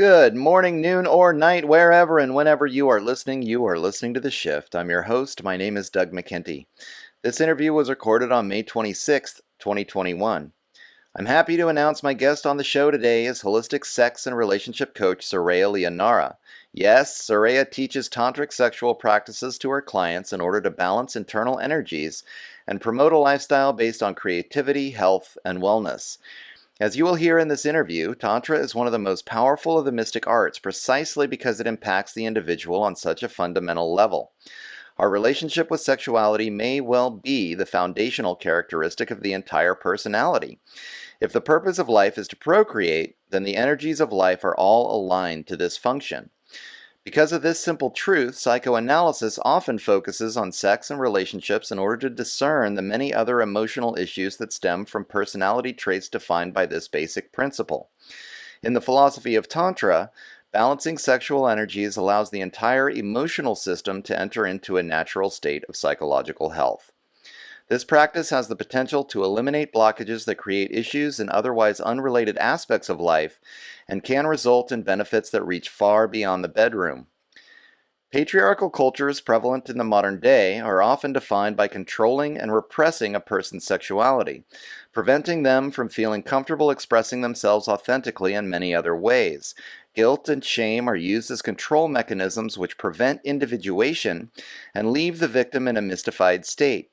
Good morning, noon, or night, wherever and whenever you are listening to The Shift. I'm your host. My name is Doug McKenty. This interview was recorded on May 26th, 2021. I'm happy to announce my guest on the show today is holistic sex and relationship coach Sureya Leonara. Yes, Sureya teaches tantric sexual practices to her clients in order to balance internal energies and promote a lifestyle based on creativity, health, and wellness. As you will hear in this interview, Tantra is one of the most powerful of the mystic arts precisely because it impacts the individual on such a fundamental level. Our relationship with sexuality may well be the foundational characteristic of the entire personality. If the purpose of life is to procreate, then the energies of life are all aligned to this function. Because of this simple truth, psychoanalysis often focuses on sex and relationships in order to discern the many other emotional issues that stem from personality traits defined by this basic principle. In the philosophy of Tantra, balancing sexual energies allows the entire emotional system to enter into a natural state of psychological health. This practice has the potential to eliminate blockages that create issues in otherwise unrelated aspects of life and can result in benefits that reach far beyond the bedroom. Patriarchal cultures prevalent in the modern day are often defined by controlling and repressing a person's sexuality, preventing them from feeling comfortable expressing themselves authentically in many other ways. Guilt and shame are used as control mechanisms which prevent individuation and leave the victim in a mystified state.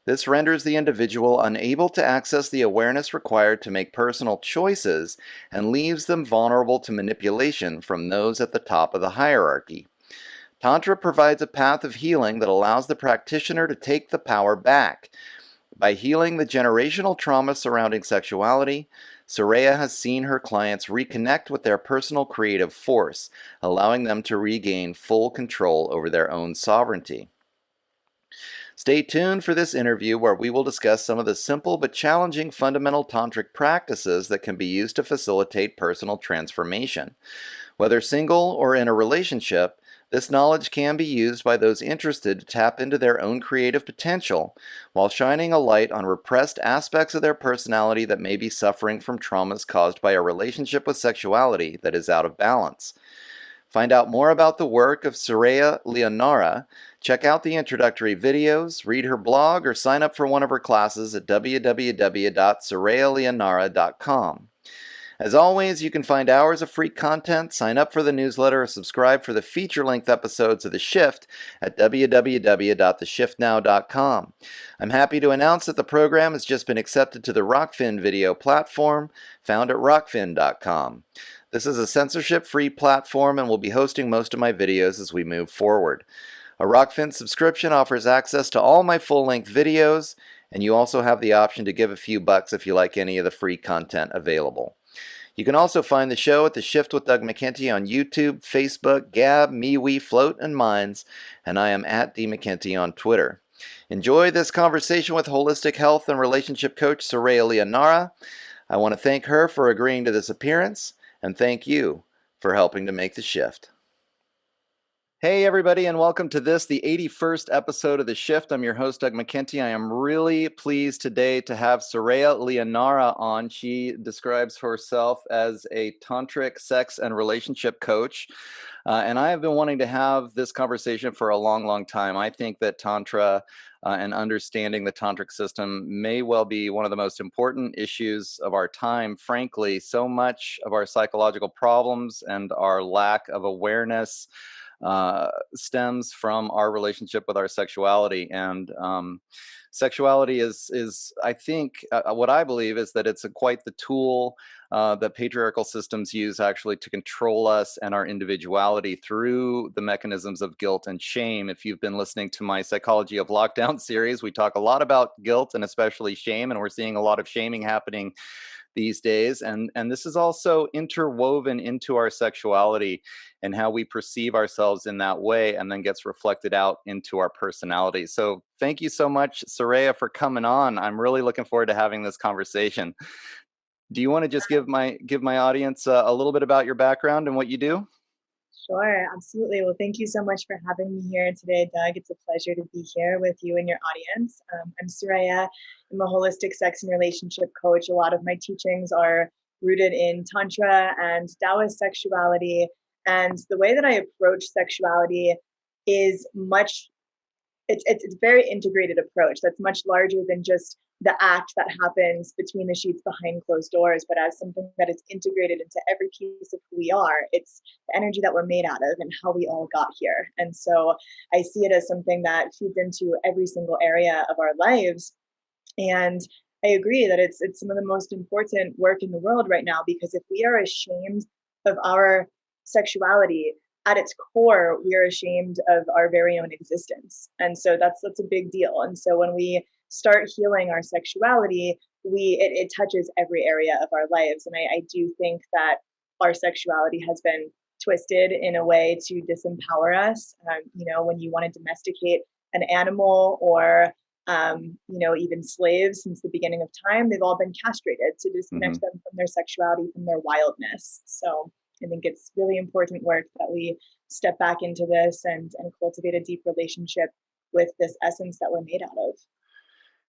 This renders the individual unable to access the awareness required to make personal choices and leaves them vulnerable to manipulation from those at the top of the hierarchy. Tantra provides a path of healing that allows the practitioner to take the power back. By healing the generational trauma surrounding sexuality, Sureya has seen her clients reconnect with their personal creative force, allowing them to regain full control over their own sovereignty. Stay tuned for this interview where we will discuss some of the simple but challenging fundamental tantric practices that can be used to facilitate personal transformation. Whether single or in a relationship, this knowledge can be used by those interested to tap into their own creative potential while shining a light on repressed aspects of their personality that may be suffering from traumas caused by a relationship with sexuality that is out of balance. Find out more about the work of Sureya Leonara, check out the introductory videos, read her blog, or sign up for one of her classes at www.sureyaleonara.com. As always, you can find hours of free content, sign up for the newsletter, or subscribe for the feature-length episodes of The Shift at www.theshiftnow.com. I'm happy to announce that the program has just been accepted to the Rockfin video platform, found at rockfin.com. This is a censorship-free platform and will be hosting most of my videos as we move forward. A Rockfin subscription offers access to all my full-length videos, and you also have the option to give a few bucks if you like any of the free content available. You can also find the show at The Shift with Doug McKenty on YouTube, Facebook, Gab, MeWe, Float, and Minds, and I am at DMcKenty on Twitter. Enjoy this conversation with holistic health and relationship coach Sureya Leonara. I want to thank her for agreeing to this appearance, and thank you for helping to make the shift. Hey everybody, and welcome to the 81st episode of The Shift. I'm your host, Doug McKenty. I am really pleased today to have Sureya Leonara on. She describes herself as a tantric sex and relationship coach. And I have been wanting to have this conversation for a long, long time. I think that Tantra and understanding the tantric system may well be one of the most important issues of our time. Frankly, so much of our psychological problems and our lack of awareness stems from our relationship with our sexuality. And sexuality is I think, what I believe is that it's quite the tool that patriarchal systems use actually to control us and our individuality through the mechanisms of guilt and shame. If you've been listening to my Psychology of Lockdown series, we talk a lot about guilt and especially shame, and we're seeing a lot of shaming happening these days. And this is also interwoven into our sexuality and how we perceive ourselves in that way, and then gets reflected out into our personality. So thank you so much, Sureya, for coming on. I'm really looking forward to having this conversation. Do you want to just give my audience a little bit about your background and what you do? Sure, absolutely. Well, thank you so much for having me here today, Doug. It's a pleasure to be here with you and your audience. I'm Sureya. I'm a holistic sex and relationship coach. A lot of my teachings are rooted in Tantra and Taoist sexuality. And the way that I approach sexuality is much, it's a very integrated approach that's much larger than just the act that happens between the sheets behind closed doors, but as something that is integrated into every piece of who we are. It's the energy that we're made out of and how we all got here. And so I see it as something that feeds into every single area of our lives. And I agree that it's some of the most important work in the world right now, because if we are ashamed of our sexuality, at its core, we are ashamed of our very own existence. And so that's a big deal. And so when we start healing our sexuality, it touches every area of our lives. And I do think that our sexuality has been twisted in a way to disempower us. When you want to domesticate an animal or even slaves since the beginning of time, they've all been castrated to disconnect them from their sexuality, from their wildness. So I think it's really important work that we step back into this and cultivate a deep relationship with this essence that we're made out of.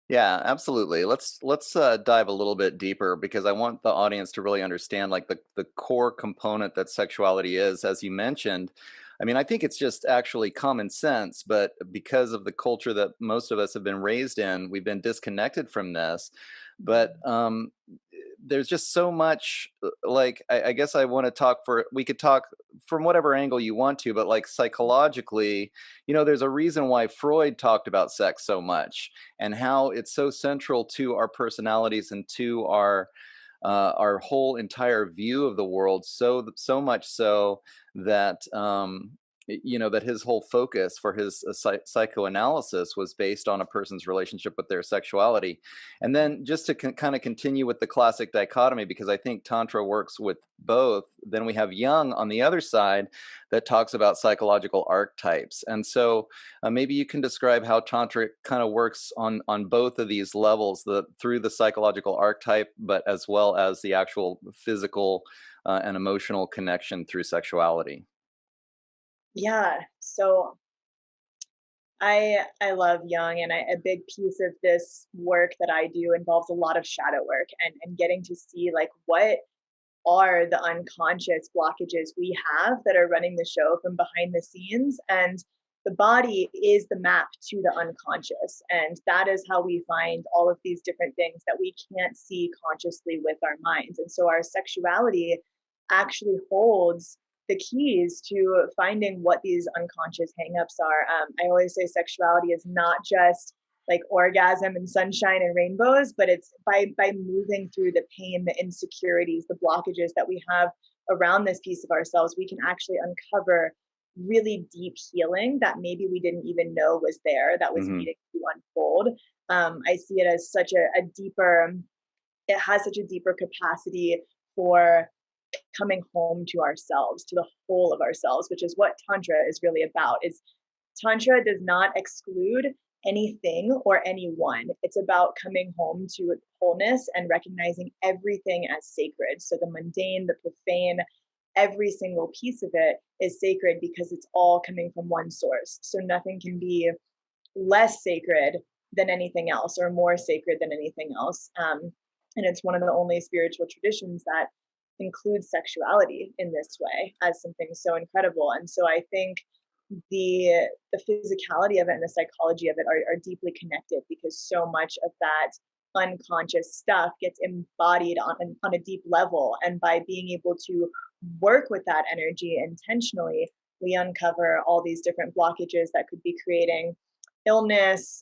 Yeah, absolutely. Let's dive a little bit deeper because I want the audience to really understand like the core component that sexuality is, as you mentioned. I mean, I think it's just actually common sense, but because of the culture that most of us have been raised in, we've been disconnected from this. But there's just so much like I guess I want to talk for we could talk from whatever angle you want to, but like psychologically, there's a reason why Freud talked about sex so much and how it's so central to our personalities and to our whole entire view of the world. So much so that that his whole focus for his psychoanalysis was based on a person's relationship with their sexuality. And then just to kind of continue with the classic dichotomy, because I think Tantra works with both, then we have Jung on the other side that talks about psychological archetypes. And so maybe you can describe how Tantra kind of works on both of these levels, through the psychological archetype, but as well as the actual physical and emotional connection through sexuality. Yeah. So I love Jung, and a big piece of this work that I do involves a lot of shadow work and getting to see like what are the unconscious blockages we have that are running the show from behind the scenes. And the body is the map to the unconscious. And that is how we find all of these different things that we can't see consciously with our minds. And so our sexuality actually holds the keys to finding what these unconscious hangups are. I always say sexuality is not just like orgasm and sunshine and rainbows, but it's by moving through the pain, the insecurities, the blockages that we have around this piece of ourselves, we can actually uncover really deep healing that maybe we didn't even know was there, that was Hmm. needing to unfold. I see it as such a deeper, it has such a deeper capacity for coming home to ourselves, to the whole of ourselves, which is what Tantra is really about. Is Tantra does not exclude anything or anyone. It's about coming home to wholeness and recognizing everything as sacred. So the mundane, the profane, every single piece of it is sacred because it's all coming from one source. So nothing can be less sacred than anything else or more sacred than anything else. And it's one of the only spiritual traditions that includes sexuality in this way as something so incredible. And so I think the physicality of it and the psychology of it are deeply connected, because so much of that unconscious stuff gets embodied on a deep level. And by being able to work with that energy intentionally, we uncover all these different blockages that could be creating illness,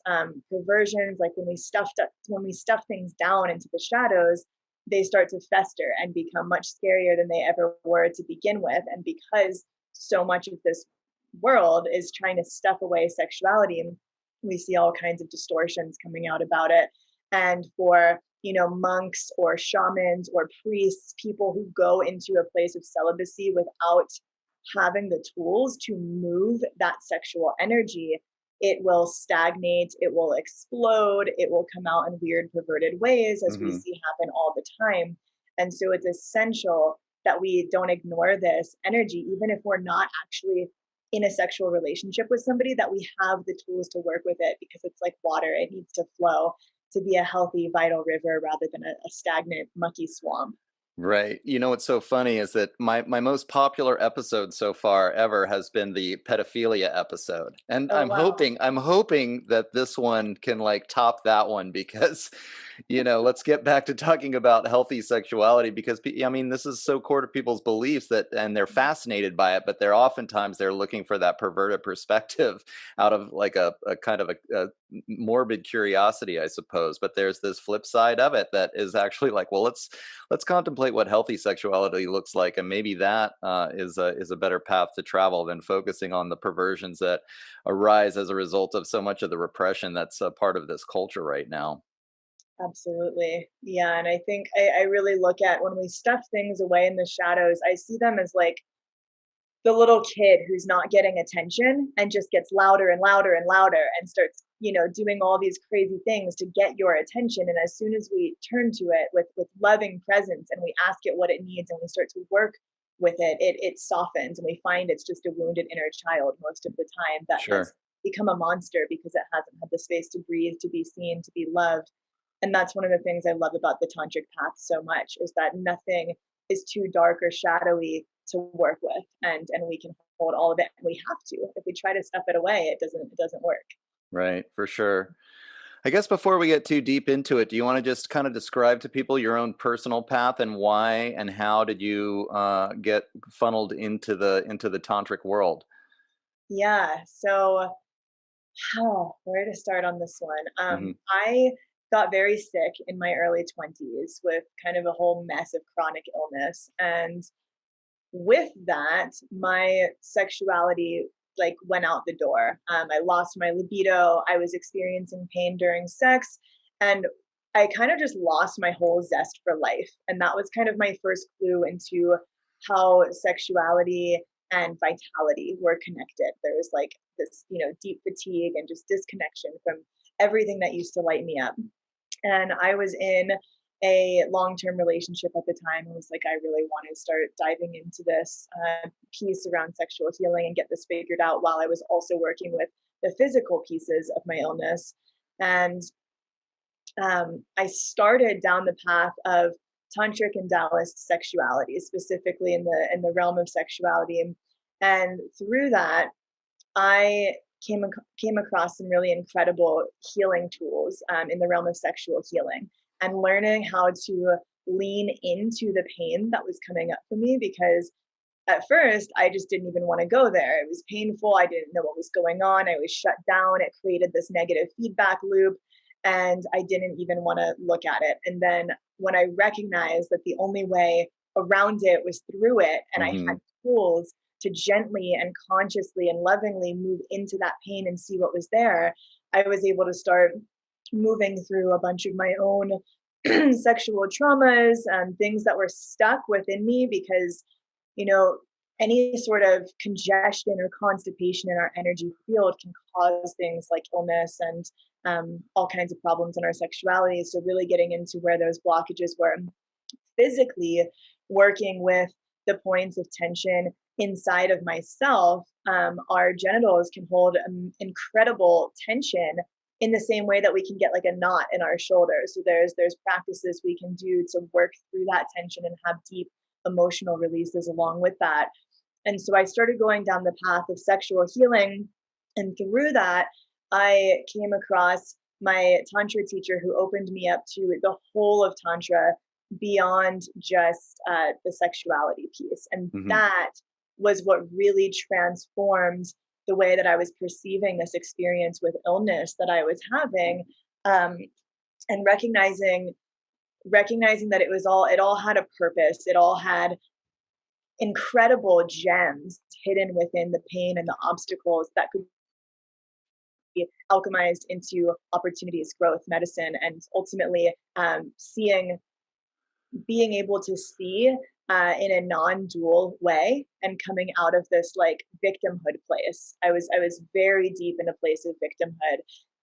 perversions. Like when we stuff things down into the shadows, they start to fester and become much scarier than they ever were to begin with. And because so much of this world is trying to stuff away sexuality, we see all kinds of distortions coming out about it. And for monks or shamans or priests, people who go into a place of celibacy without having the tools to move that sexual energy, it will stagnate, it will explode, it will come out in weird, perverted ways, as we Hmm. see happen all the time. And so it's essential that we don't ignore this energy, even if we're not actually in a sexual relationship with somebody, that we have the tools to work with it, because it's like water, it needs to flow to be a healthy, vital river rather than a stagnant, mucky swamp. Right. You know what's so funny is that my most popular episode so far ever has been the pedophilia episode. And Oh, wow. I'm hoping that this one can like top that one because let's get back to talking about healthy sexuality because I mean this is so core to people's beliefs that and they're fascinated by it, but they're looking for that perverted perspective out of like a kind of a morbid curiosity, I suppose. But there's this flip side of it that is actually like, well, let's contemplate what healthy sexuality looks like, and maybe that is a better path to travel than focusing on the perversions that arise as a result of so much of the repression that's a part of this culture right now. Absolutely. Yeah. And I think I really look at when we stuff things away in the shadows, I see them as like the little kid who's not getting attention and just gets louder and louder and louder and starts, doing all these crazy things to get your attention. And as soon as we turn to it with loving presence and we ask it what it needs and we start to work with it softens and we find it's just a wounded inner child most of the time that has Sure. become a monster because it hasn't had the space to breathe, to be seen, to be loved. And that's one of the things I love about the tantric path so much is that nothing is too dark or shadowy to work with, and we can hold all of it, and we have to. If we try to stuff it away, it doesn't work. Right, for sure. I guess before we get too deep into it, do you want to just kind of describe to people your own personal path and why and how did you get funneled into the tantric world? Yeah. So, where to start on this one? Hmm. I got very sick in my early 20s with kind of a whole mess of chronic illness, and with that, my sexuality like went out the door. I lost my libido. I was experiencing pain during sex, and I kind of just lost my whole zest for life. And that was kind of my first clue into how sexuality and vitality were connected. There was like this, deep fatigue and just disconnection from everything that used to light me up. And I was in a long-term relationship at the time and was like, I really want to start diving into this piece around sexual healing and get this figured out while I was also working with the physical pieces of my illness. And I started down the path of tantric and Taoist sexuality, specifically in the realm of sexuality. And through that, I came across some really incredible healing tools in the realm of sexual healing and learning how to lean into the pain that was coming up for me because at first I just didn't even want to go there. It was painful. I didn't know what was going on. I was shut down. It created this negative feedback loop and I didn't even want to look at it. And then when I recognized that the only way around it was through it and I had Hmm. tools to gently and consciously and lovingly move into that pain and see what was there, I was able to start moving through a bunch of my own sexual traumas and things that were stuck within me because, you know, any sort of congestion or constipation in our energy field can cause things like illness and all kinds of problems in our sexuality. So, really getting into where those blockages were physically, working with the points of tension inside of myself, our genitals can hold incredible tension in the same way that we can get like a knot in our shoulders. So there's practices we can do to work through that tension and have deep emotional releases along with that. And so I started going down the path of sexual healing, and through that, I came across my tantra teacher who opened me up to the whole of tantra beyond just the sexuality piece. And Hmm. that was what really transformed the way that I was perceiving this experience with illness that I was having, um, and recognizing that it all had a purpose. It all had incredible gems hidden within the pain and the obstacles that could be alchemized into opportunities, growth, medicine, and ultimately being able to see in a non-dual way and coming out of this like victimhood place. I was very deep in a place of victimhood.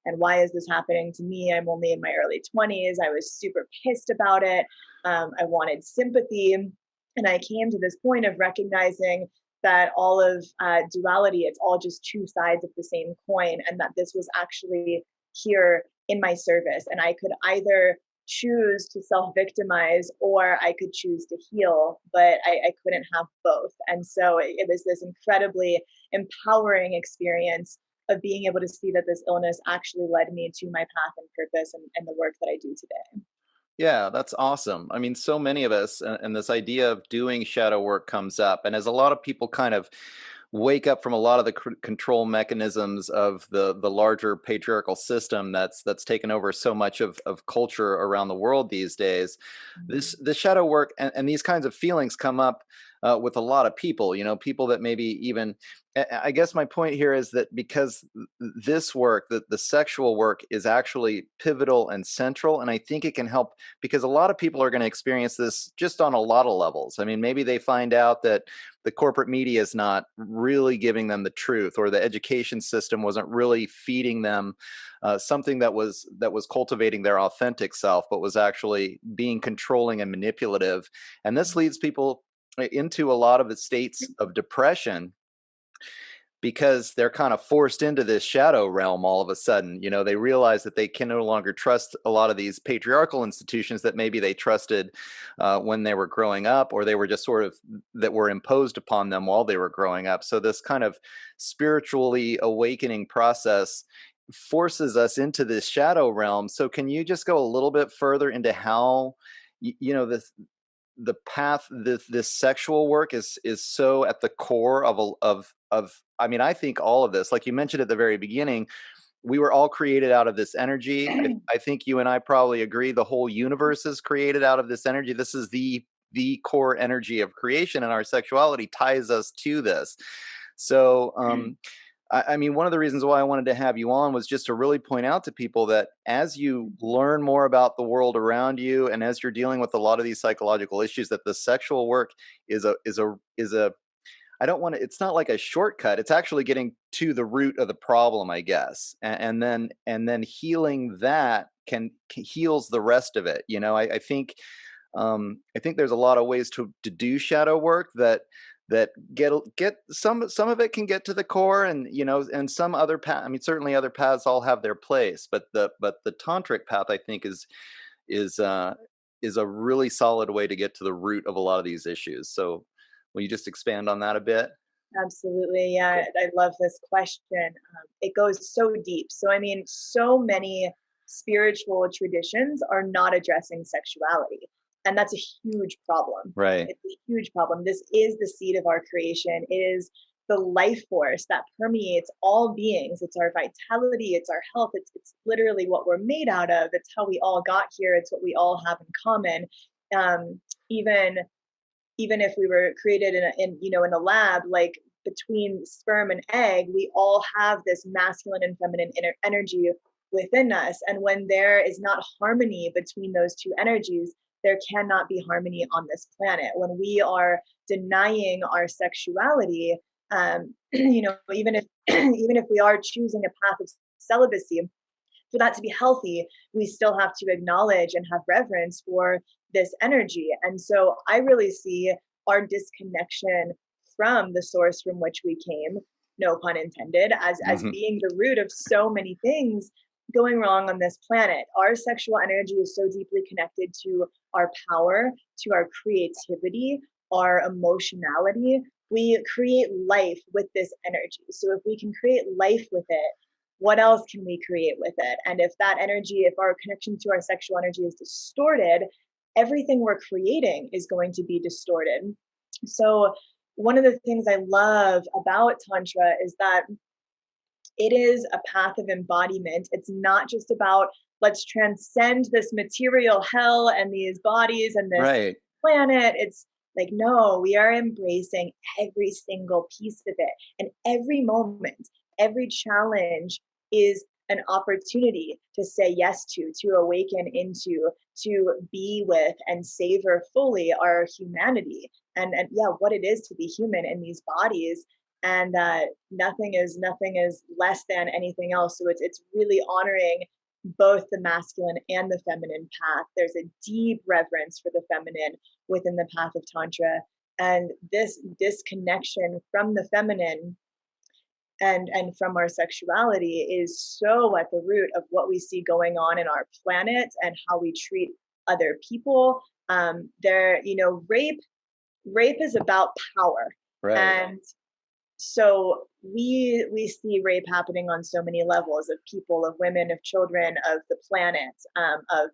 And why is this happening to me? I'm only in my early 20s. I was super pissed about it. I wanted sympathy. And I came to this point of recognizing that all of duality, it's all just two sides of the same coin, and that this was actually here in my service. And I could either choose to self-victimize, or I could choose to heal, but I couldn't have both. And so it was this incredibly empowering experience of being able to see that this illness actually led me to my path and purpose, and the work that I do today. Yeah, that's awesome. I mean, so many of us, and this idea of doing shadow work comes up. And as a lot of people kind of wake up from a lot of the control mechanisms of the larger patriarchal system that's taken over so much of culture around the world these days, this shadow work and these kinds of feelings come up with a lot of people. People that maybe even. I guess my point here is that because this work, the sexual work, is actually pivotal and central, and I think it can help because a lot of people are going to experience this just on a lot of levels. I mean, maybe they find out that the corporate media is not really giving them the truth, or the education system wasn't really feeding them something that was cultivating their authentic self, but was actually being controlling and manipulative. And this leads people into a lot of the states of depression because they're kind of forced into this shadow realm all of a sudden. They realize that they can no longer trust a lot of these patriarchal institutions that maybe they trusted when they were growing up, or they were just sort of that were imposed upon them while they were growing up. So this kind of spiritually awakening process forces us into this shadow realm. So can you just go a little bit further into how this the path, this sexual work is so at the core of I mean, I think all of this, like you mentioned at the very beginning, we were all created out of this energy. I think you and I probably agree the whole universe is created out of this energy. This is the core energy of creation, and our sexuality ties us to this. So I mean, one of the reasons why I wanted to have you on was just to really point out to people that as you learn more about the world around you, and as you're dealing with a lot of these psychological issues, that the sexual work is a I don't want to. It's not like a shortcut. It's actually getting to the root of the problem, I guess, and then healing that can heals the rest of it. I think there's a lot of ways to do shadow work that get some of it can get to the core, and some other path. I mean, certainly other paths all have their place, but the tantric path, I think, is uh is a really solid way to get to the root of a lot of these issues. So will you just expand on that a bit? Absolutely. Yeah, Cool. I love this question. It goes so deep. So, I mean, so many spiritual traditions are not addressing sexuality. And that's a huge problem. Right. It's a huge problem. This is the seed of our creation. It is the life force that permeates all beings. It's our vitality, it's our health, it's literally what we're made out of. It's how we all got here, it's what we all have in common. Um, even even if we were created in a lab, like between sperm and egg, we all have this masculine and feminine energy within us, and when there is not harmony between those two energies, there cannot be harmony on this planet. When we are denying our sexuality, even if even if we are choosing a path of celibacy, for that to be healthy, we still have to acknowledge and have reverence for this energy. And so I really see our disconnection from the source from which we came, no pun intended, as Hmm. being the root of so many things going wrong on this planet. Our sexual energy is so deeply connected to our power, to our creativity, our emotionality. We create life with this energy. So if we can create life with it, what else can we create with it? And if that energy, if our connection to our sexual energy is distorted, everything we're creating is going to be distorted. So, one of the things I love about Tantra is that it is a path of embodiment. It's not just about let's transcend this material hell and these bodies and this Right. planet. It's like, no, we are embracing every single piece of it. And every moment, every challenge is an opportunity to say yes to awaken into, to be with and savor fully our humanity. And yeah, what it is to be human in these bodies, and that nothing is less than anything else. So it's really honoring both the masculine and the feminine path. There's a deep reverence for the feminine within the path of Tantra, and this disconnection from the feminine and from our sexuality is so at the root of what we see going on in our planet and how we treat other people. There, rape is about power, Right. and so we see rape happening on so many levels of people, of women, of children, of the planet, of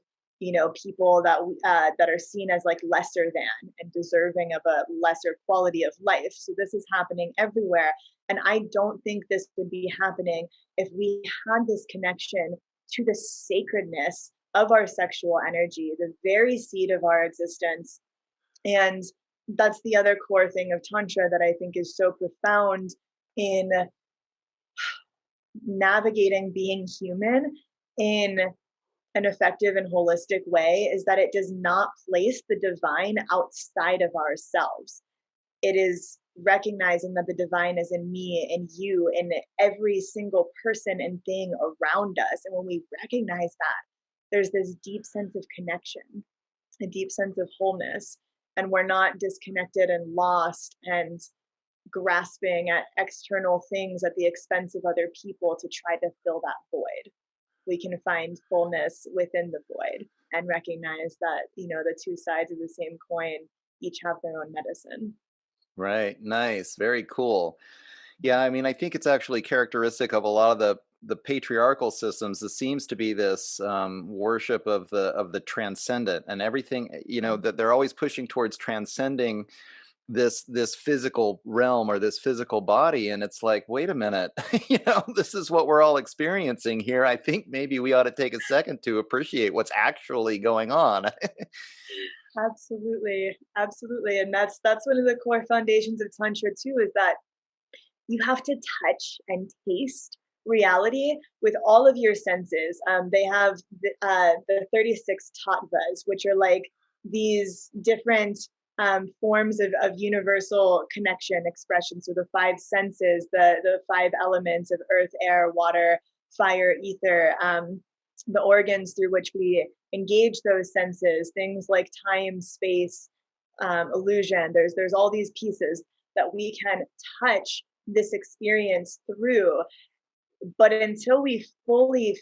people that are seen as like lesser than and deserving of a lesser quality of life. So this is happening everywhere, and I don't think this would be happening if we had this connection to the sacredness of our sexual energy, the very seed of our existence. And that's the other core thing of Tantra that I think is so profound in navigating being human in an effective and holistic way is that it does not place the divine outside of ourselves. It is recognizing that the divine is in me, in you, in every single person and thing around us. And when we recognize that, there's this deep sense of connection, a deep sense of wholeness, and we're not disconnected and lost and grasping at external things at the expense of other people to try to fill that void. We can find fullness within the void and recognize that, the two sides of the same coin each have their own medicine. Right. Nice. Very cool. Yeah, I mean, I think it's actually characteristic of a lot of the patriarchal systems. There seems to be this worship of the transcendent and everything. That they're always pushing towards transcending this physical realm or this physical body, and it's like, wait a minute, this is what we're all experiencing here. I think maybe we ought to take a second to appreciate what's actually going on. Absolutely, absolutely, and that's one of the core foundations of tantra too. Is that you have to touch and taste reality with all of your senses. They have the 36 tattvas, which are like these different forms of universal connection expression. So the five senses, the five elements of earth, air, water, fire, ether, the organs through which we engage those senses, things like time, space, illusion. There's all these pieces that we can touch this experience through, but until we fully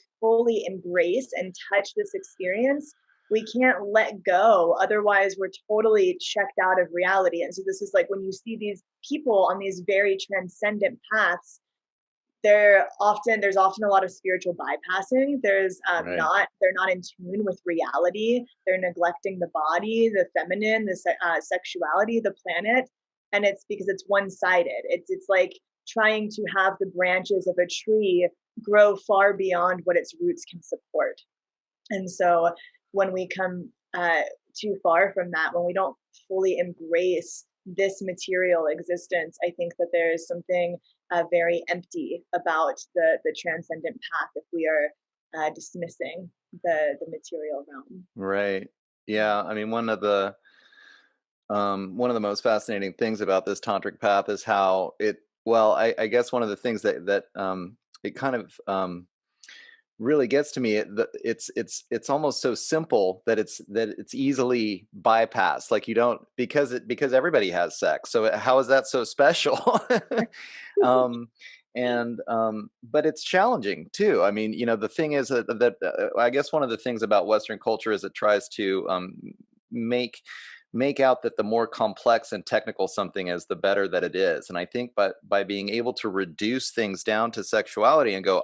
embrace and touch this experience, we can't let go. Otherwise we're totally checked out of reality. And so this is like when you see these people on these very transcendent paths, there's often a lot of spiritual bypassing. Right. They're not in tune with reality. They're neglecting the body, the feminine, the sexuality, the planet, and it's because it's one-sided. It's like trying to have the branches of a tree grow far beyond what its roots can support. And so when we come too far from that, when we don't fully embrace this material existence, I think that there is something very empty about the transcendent path if we are dismissing the material realm. Right. Yeah, I mean, one of the most fascinating things about this tantric path is how I guess one of the things that it kind of really gets to me. It's almost so simple that it's easily bypassed. Like, you don't, because everybody has sex. So how is that so special? um, but it's challenging too. I mean, the thing is that I guess one of the things about Western culture is it tries to make make out that the more complex and technical something is, the better that it is. And I think by being able to reduce things down to sexuality and go,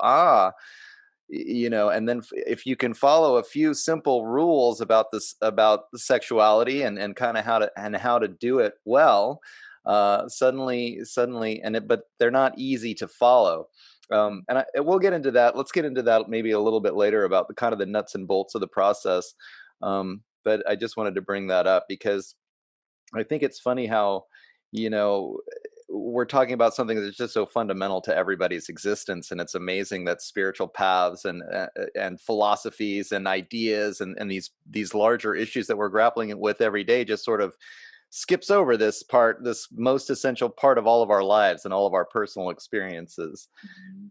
and then if you can follow a few simple rules about about the sexuality and kind of how to do it well, suddenly, but they're not easy to follow. We'll get into that. Let's get into that maybe a little bit later about the kind of the nuts and bolts of the process. But I just wanted to bring that up because I think it's funny how, you know, we're talking about something that's just so fundamental to everybody's existence, and it's amazing that spiritual paths and philosophies and ideas and these larger issues that we're grappling with every day just sort of skips over this most essential part of all of our lives and all of our personal experiences. Mhm.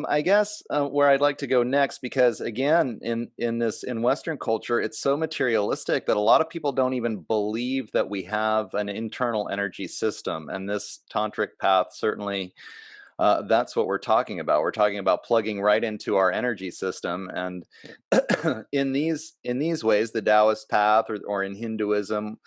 I guess where I'd like to go next, because again, in Western culture, it's so materialistic that a lot of people don't even believe that we have an internal energy system, and this tantric path certainly that's what we're talking about. We're talking about plugging right into our energy system, and in these ways, the Taoist path, or in Hinduism,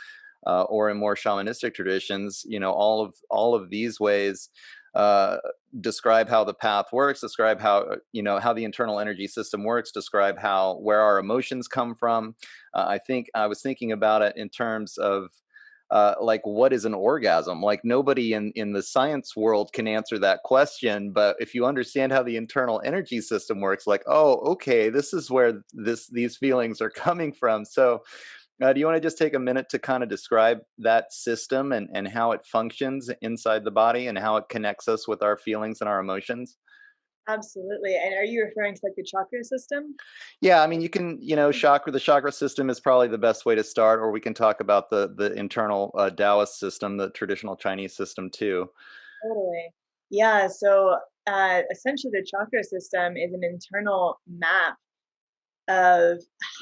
or in more shamanistic traditions, all of these ways uh, describe how the path works, describe how the internal energy system works, describe how where our emotions come from. I think I was thinking about it in terms of like, what is an orgasm? Like, nobody in the science world can answer that question, but if you understand how the internal energy system works, like, oh, okay, this is where these feelings are coming from. So do you want to just take a minute to kind of describe that system, and how it functions inside the body, and how it connects us with our feelings and our emotions? Absolutely. And are you referring to like the chakra system? Yeah, I mean, you can, the chakra system is probably the best way to start, or we can talk about the internal Taoist system, the traditional Chinese system too. Totally. Yeah. So essentially, the chakra system is an internal map of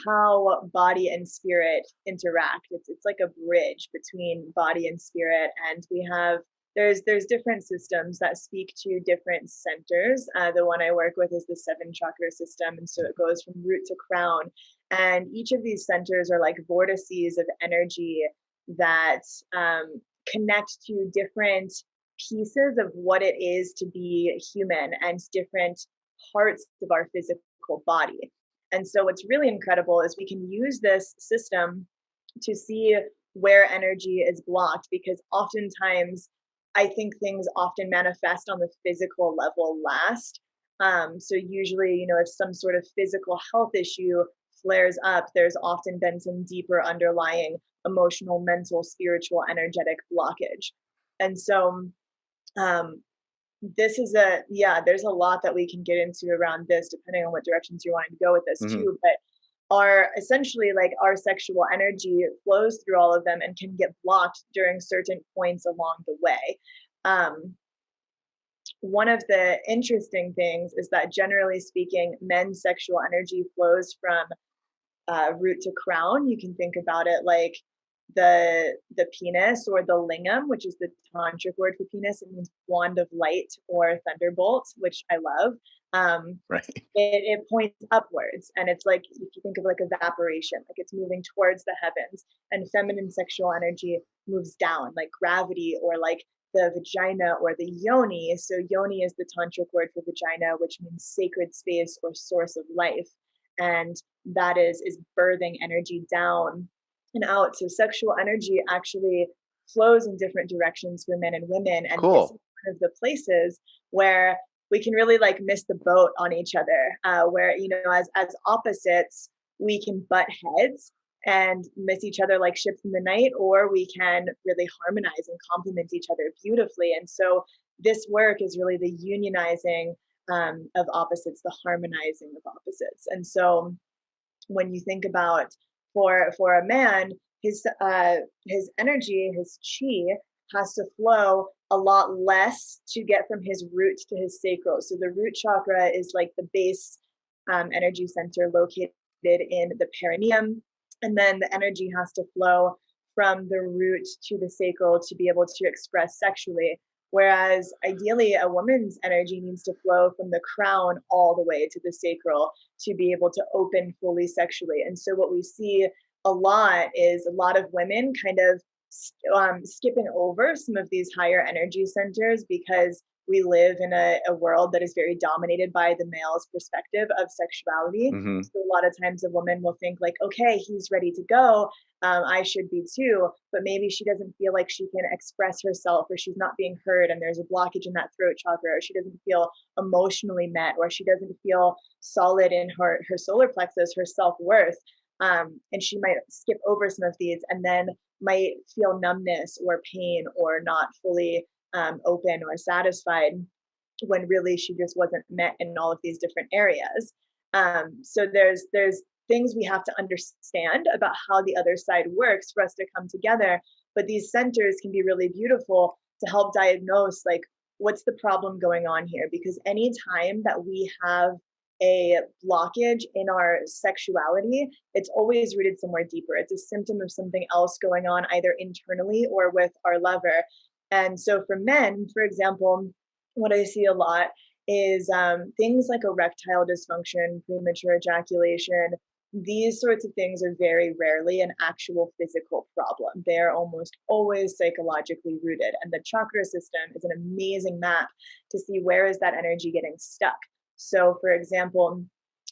how body and spirit interact. It's like a bridge between body and spirit, and we have there's different systems that speak to different centers. The one I work with is the seven chakra system, and so it goes from root to crown. And each of these centers are like vortices of energy that connect to different pieces of what it is to be human and different parts of our physical body. And so, what's really incredible is we can use this system to see where energy is blocked, because oftentimes I think things often manifest on the physical level last. So, usually, if some sort of physical health issue flares up, there's often been some deeper underlying emotional, mental, spiritual, energetic blockage. And so, um, this is there's a lot that we can get into around this depending on what directions you're wanting to go with this Hmm. too. But our essentially like our sexual energy flows through all of them and can get blocked during certain points along the way. Um, One of the interesting things is that generally speaking, men's sexual energy flows from root to crown. You can think about it like the penis, or the lingam, which is the tantric word for penis. It means wand of light or thunderbolt, which I love. Um, Right. it points upwards, and it's like if you think of like evaporation, like it's moving towards the heavens. And feminine sexual energy moves down, like gravity, or like the vagina or the yoni. So yoni is the tantric word for vagina, which means sacred space or source of life. And that is birthing energy down and out. So sexual energy actually flows in different directions for men and women. And this is Cool. one of the places where we can really like miss the boat on each other, where, as opposites, we can butt heads and miss each other like ships in the night, or we can really harmonize and complement each other beautifully. And so this work is really the unionizing of opposites, the harmonizing of opposites. And so when you think about, for a man, his energy, his chi, has to flow a lot less to get from his root to his sacral. So the root chakra is like the base energy center located in the perineum, and then the energy has to flow from the root to the sacral to be able to express sexually. Whereas ideally, a woman's energy needs to flow from the crown all the way to the sacral to be able to open fully sexually. And so, what we see a lot is a lot of women kind of skipping over some of these higher energy centers because we live in a world that is very dominated by the male's perspective of sexuality. Hmm. So, a lot of times, a woman will think, like, okay, he's ready to go. I should be too. But maybe she doesn't feel like she can express herself, or she's not being heard, and there's a blockage in that throat chakra, or she doesn't feel emotionally met, or she doesn't feel solid in her solar plexus, her self-worth. And she might skip over some of these and then might feel numbness or pain or not fully open or satisfied, when really she just wasn't met in all of these different areas. So there's things we have to understand about how the other side works for us to come together. But these centers can be really beautiful to help diagnose, like, what's the problem going on here, because anytime that we have a blockage in our sexuality, it's always rooted somewhere deeper. It's a symptom of something else going on, either internally or with our lover. And so for men, for example, what I see a lot is things like erectile dysfunction, premature ejaculation. These sorts of things are very rarely an actual physical problem. They are almost always psychologically rooted. And the chakra system is an amazing map to see where is that energy getting stuck. So, for example,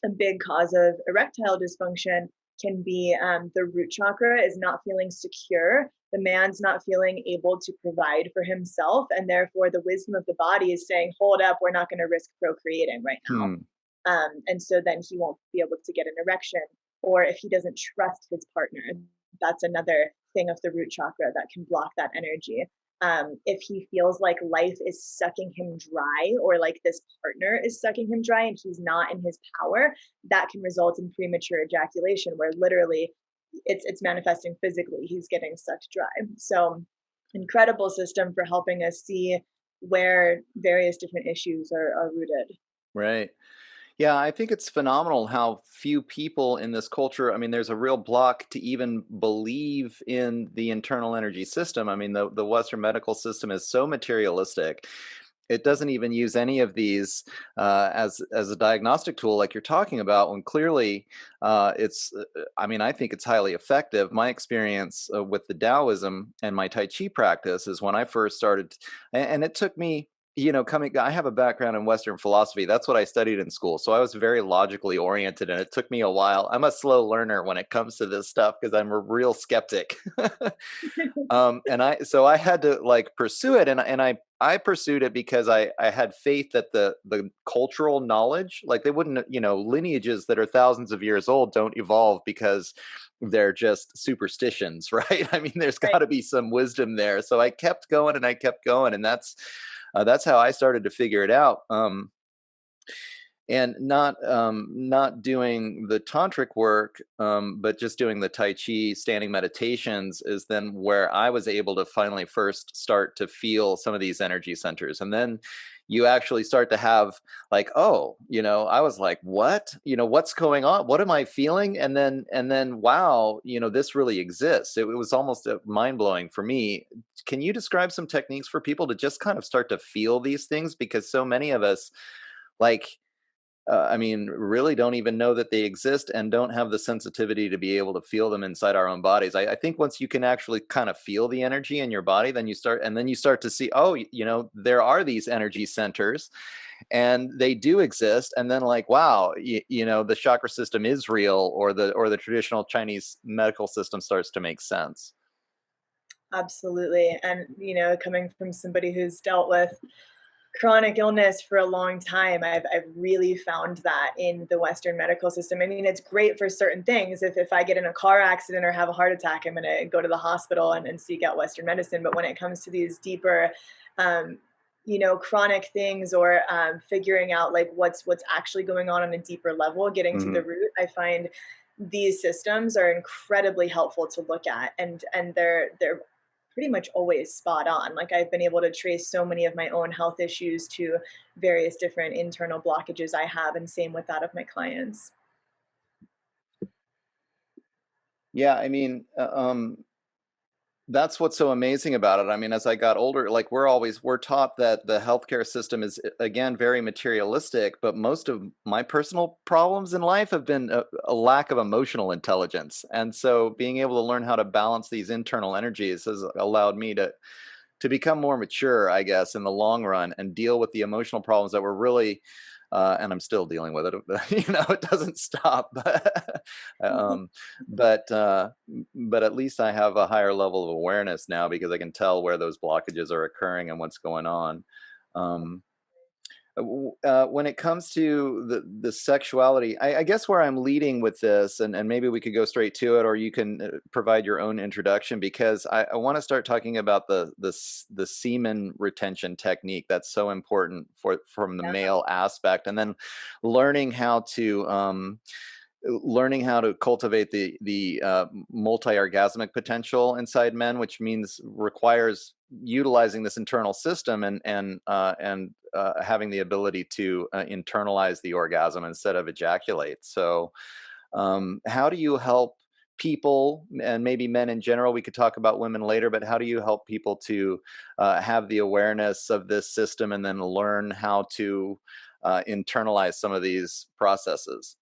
a big cause of erectile dysfunction can be the root chakra is not feeling secure. The man's not feeling able to provide for himself. And therefore, the wisdom of the body is saying, hold up, we're not going to risk procreating right now. Hmm. And so then he won't be able to get an erection. Or if he doesn't trust his partner, that's another thing of the root chakra that can block that energy. If he feels like life is sucking him dry, or like this partner is sucking him dry and he's not in his power, that can result in premature ejaculation, where literally it's manifesting physically. He's getting sucked dry. So incredible system for helping us see where various different issues are rooted. Right. Yeah, I think it's phenomenal how few people in this culture, I mean, there's a real block to even believe in the internal energy system. I mean, the Western medical system is so materialistic. It doesn't even use any of these as a diagnostic tool, like you're talking about. When clearly, I mean, I think it's highly effective. My experience with the Taoism and my Tai Chi practice is when I first started, and it took me, coming. I have a background in Western philosophy. That's what I studied in school, so I was very logically oriented, and it took me a while. I'm a slow learner when it comes to this stuff because I'm a real skeptic. And I had to like pursue it, and I pursued it because I had faith that the cultural knowledge, like they wouldn't, lineages that are thousands of years old don't evolve because they're just superstitions, right? I mean, there's got Right. to be some wisdom there. So I kept going and I kept going, and that's how I started to figure it out. And not doing the tantric work, but just doing the Tai Chi standing meditations is then where I was able to finally first start to feel some of these energy centers. And then you actually start to have like, oh, I was like, what? What's going on? What am I feeling? And then wow, this really exists. It was almost mind blowing for me. Can you describe some techniques for people to just kind of start to feel these things? Because so many of us, like, I mean, really don't even know that they exist and don't have the sensitivity to be able to feel them inside our own bodies. I think once you can actually kind of feel the energy in your body, then you start to see, oh, there are these energy centers and they do exist. And then like, wow, the chakra system is real, or the traditional Chinese medical system starts to make sense. Absolutely. And, coming from somebody who's dealt with chronic illness for a long time, I've really found that in the Western medical system. I mean, it's great for certain things. If I get in a car accident or have a heart attack, I'm going to go to the hospital and seek out Western medicine. But when it comes to these deeper, um, chronic things, or figuring out like what's actually going on a deeper level, getting to Hmm. the root, I find these systems are incredibly helpful to look at, and they're pretty much always spot on. Like I've been able to trace so many of my own health issues to various different internal blockages I have, and same with that of my clients. Yeah, I mean, that's what's so amazing about it. I mean, as I got older, like we're taught that the healthcare system is again very materialistic, but most of my personal problems in life have been a lack of emotional intelligence. And so being able to learn how to balance these internal energies has allowed me to become more mature, I guess, in the long run and deal with the emotional problems that were really, and I'm still dealing with it. It doesn't stop. um, but at least I have a higher level of awareness now because I can tell where those blockages are occurring and what's going on. Um, when it comes to the sexuality, I guess where I'm leading with this, and maybe we could go straight to it, or you can provide your own introduction, because I want to start talking about the semen retention technique that's so important from the Yeah. male aspect, and then learning how to cultivate the multi-orgasmic potential inside men, which means requires utilizing this internal system and having the ability to internalize the orgasm instead of ejaculate. So how do you help people, and maybe men in general, we could talk about women later, but how do you help people to have the awareness of this system and then learn how to internalize some of these processes?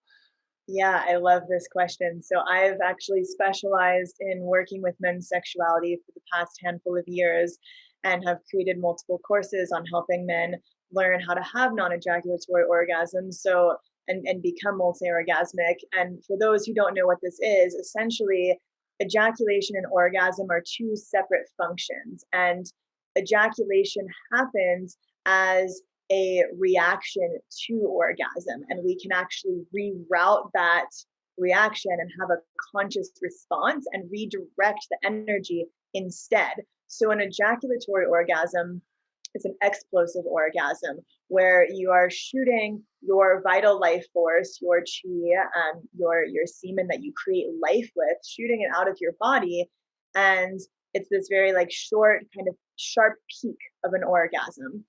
Yeah, I love this question. So I've actually specialized in working with men's sexuality for the past handful of years and have created multiple courses on helping men learn how to have non-ejaculatory orgasms. So and become multi-orgasmic. And for those who don't know what this is, essentially ejaculation and orgasm are two separate functions. And ejaculation happens as a reaction to orgasm, and we can actually reroute that reaction and have a conscious response and redirect the energy instead. So an ejaculatory orgasm is an explosive orgasm where you are shooting your vital life force, your chi, your semen that you create life with, shooting it out of your body, and it's this very like short, kind of sharp peak of an orgasm,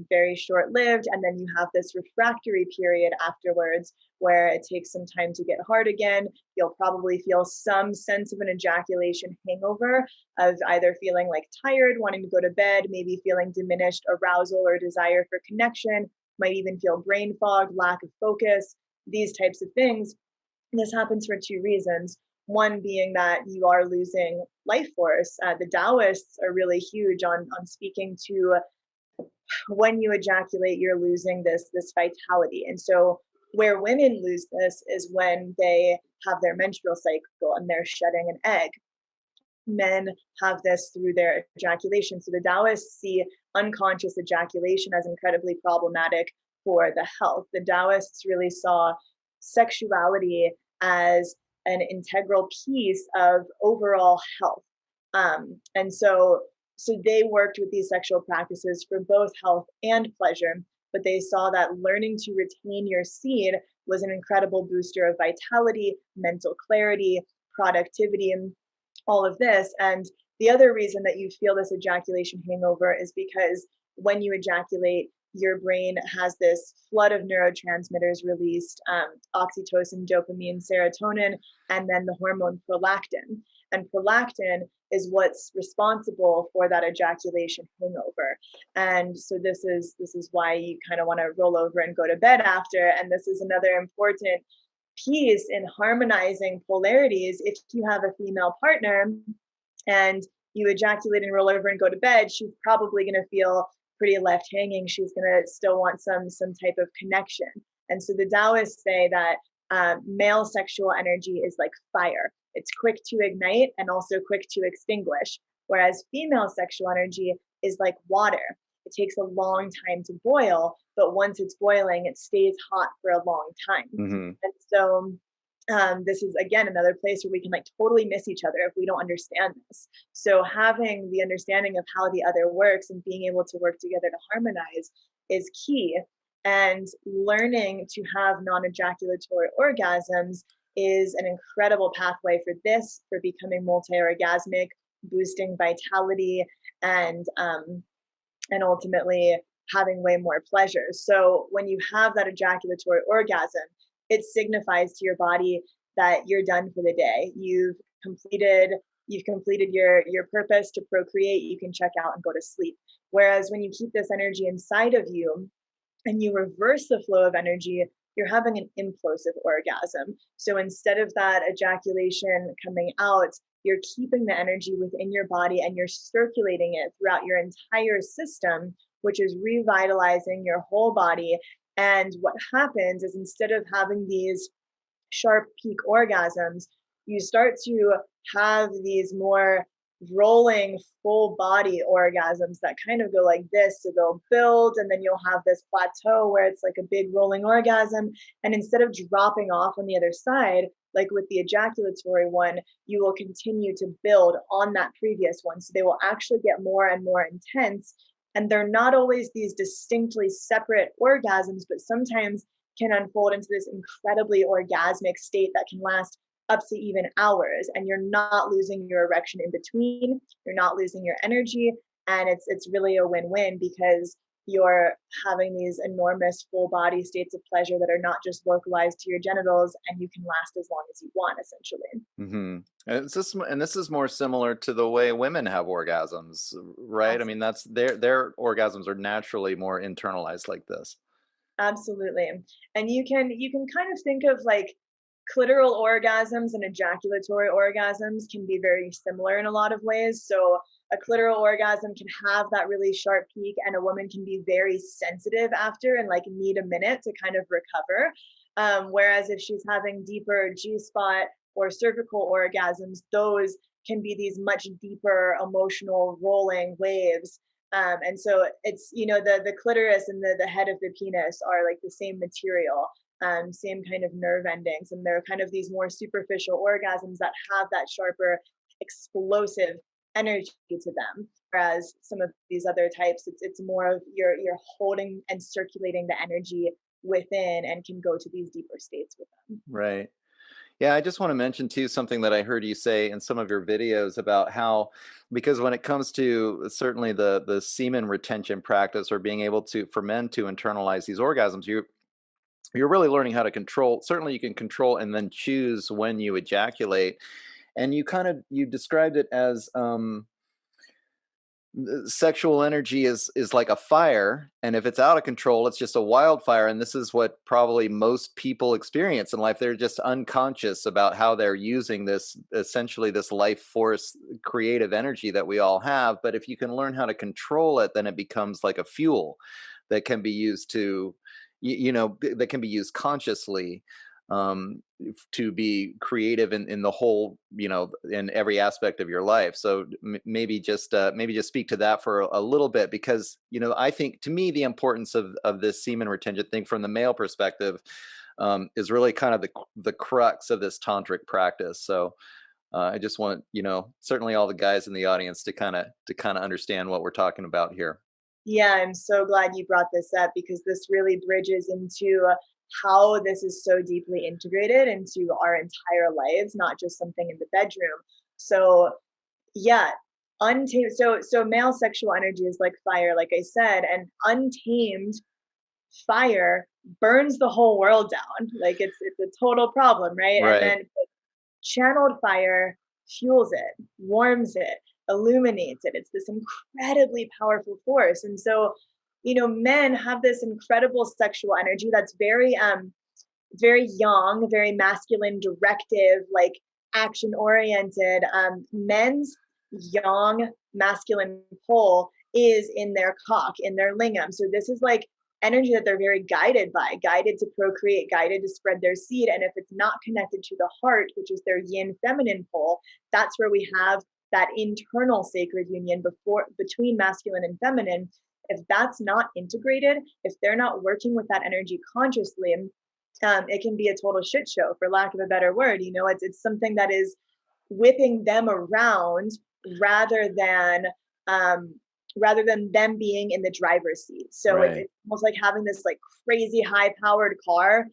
very short lived. And then you have this refractory period afterwards where it takes some time to get hard again. You'll probably feel some sense of an ejaculation hangover of either feeling like tired, wanting to go to bed, maybe feeling diminished arousal or desire for connection, might even feel brain fog, lack of focus, these types of things. And this happens for two reasons. One being that you are losing life force. The Taoists are really huge on speaking to when you ejaculate, you're losing this vitality. And so where women lose this is when they have their menstrual cycle and they're shedding an egg. Men have this through their ejaculation. So the Taoists see unconscious ejaculation as incredibly problematic for the health. The Taoists really saw sexuality as an integral piece of overall health. And so they worked with these sexual practices for both health and pleasure, but they saw that learning to retain your seed was an incredible booster of vitality, mental clarity, productivity, and all of this. And the other reason that you feel this ejaculation hangover is because when you ejaculate, your brain has this flood of neurotransmitters released, oxytocin, dopamine, serotonin, and then the hormone prolactin. And prolactin is what's responsible for that ejaculation hangover. And so this is why you kind of want to roll over and go to bed after. And this is another important piece in harmonizing polarities. If you have a female partner and you ejaculate and roll over and go to bed, she's probably going to feel pretty left hanging. She's going to still want some type of connection. And so the Taoists say that male sexual energy is like fire. It's quick to ignite and also quick to extinguish, whereas female sexual energy is like water. It takes a long time to boil, but once it's boiling, it stays hot for a long time. Mm-hmm. And so this is again another place where we can like totally miss each other if we don't understand this. So having the understanding of how the other works and being able to work together to harmonize is key. And learning to have non-ejaculatory orgasms is an incredible pathway for this, for becoming multi-orgasmic, boosting vitality, and ultimately having way more pleasure. So when you have that ejaculatory orgasm, it signifies to your body that you're done for the day. You've completed your purpose to procreate. You can check out and go to sleep. Whereas when you keep this energy inside of you and you reverse the flow of energy, you're having an implosive orgasm. So instead of that ejaculation coming out, you're keeping the energy within your body and you're circulating it throughout your entire system, which is revitalizing your whole body. And what happens is instead of having these sharp peak orgasms, you start to have these more rolling full body orgasms that kind of go like this. So they'll build and then you'll have this plateau where it's like a big rolling orgasm. And instead of dropping off on the other side, like with the ejaculatory one, you will continue to build on that previous one. So they will actually get more and more intense. And they're not always these distinctly separate orgasms, but sometimes can unfold into this incredibly orgasmic state that can last up to even hours, and you're not losing your erection in between, you're not losing your energy, and it's really a win-win because you're having these enormous full body states of pleasure that are not just localized to your genitals, and you can last as long as you want, essentially. Mm-hmm. And this is more similar to the way women have orgasms, right? I mean, that's their orgasms are naturally more internalized like this. Absolutely. And you can kind of think of like clitoral orgasms and ejaculatory orgasms can be very similar in a lot of ways. So a clitoral orgasm can have that really sharp peak, and a woman can be very sensitive after and like need a minute to kind of recover. Whereas if she's having deeper G spot or cervical orgasms, those can be these much deeper emotional rolling waves. And so it's, the clitoris and the head of the penis are like the same material, same kind of nerve endings, and they're kind of these more superficial orgasms that have that sharper, explosive energy to them. Whereas some of these other types, it's more of you're holding and circulating the energy within, and can go to these deeper states with them. Right. Yeah, I just want to mention too something that I heard you say in some of your videos about how, because when it comes to certainly the semen retention practice, or being able to, for men to internalize these orgasms, you're really learning how to control. Certainly, you can control and then choose when you ejaculate, and you described it as sexual energy is like a fire, and if it's out of control, it's just a wildfire. And this is what probably most people experience in life. They're just unconscious about how they're using this, essentially this life force, creative energy that we all have. But if you can learn how to control it, then it becomes like a fuel that can be used to, that can be used consciously, to be creative in the whole, in every aspect of your life. So maybe just speak to that for a little bit, because I think, to me, the importance of this semen retention thing from the male perspective, is really kind of the crux of this tantric practice. So I just want, certainly all the guys in the audience to kind of understand what we're talking about here. Yeah, I'm so glad you brought this up, because this really bridges into how this is so deeply integrated into our entire lives, not just something in the bedroom. So, yeah, untamed. So male sexual energy is like fire, like I said, and untamed fire burns the whole world down. Like it's a total problem, right? And Right. then channeled fire fuels it, warms it, illuminates it. It's this incredibly powerful force. And so, men have this incredible sexual energy that's very young, very masculine, directive, like action oriented. Men's young masculine pole is in their cock, in their lingam. So this is like energy that they're very guided by, guided to procreate, guided to spread their seed. And if it's not connected to the heart, which is their yin feminine pole, that's where we have that internal sacred union between masculine and feminine. If that's not integrated, if they're not working with that energy consciously, it can be a total shit show, for lack of a better word. It's something that is whipping them around, rather than um, rather than them being in the driver's seat. So Right. it's almost like having this like crazy high powered car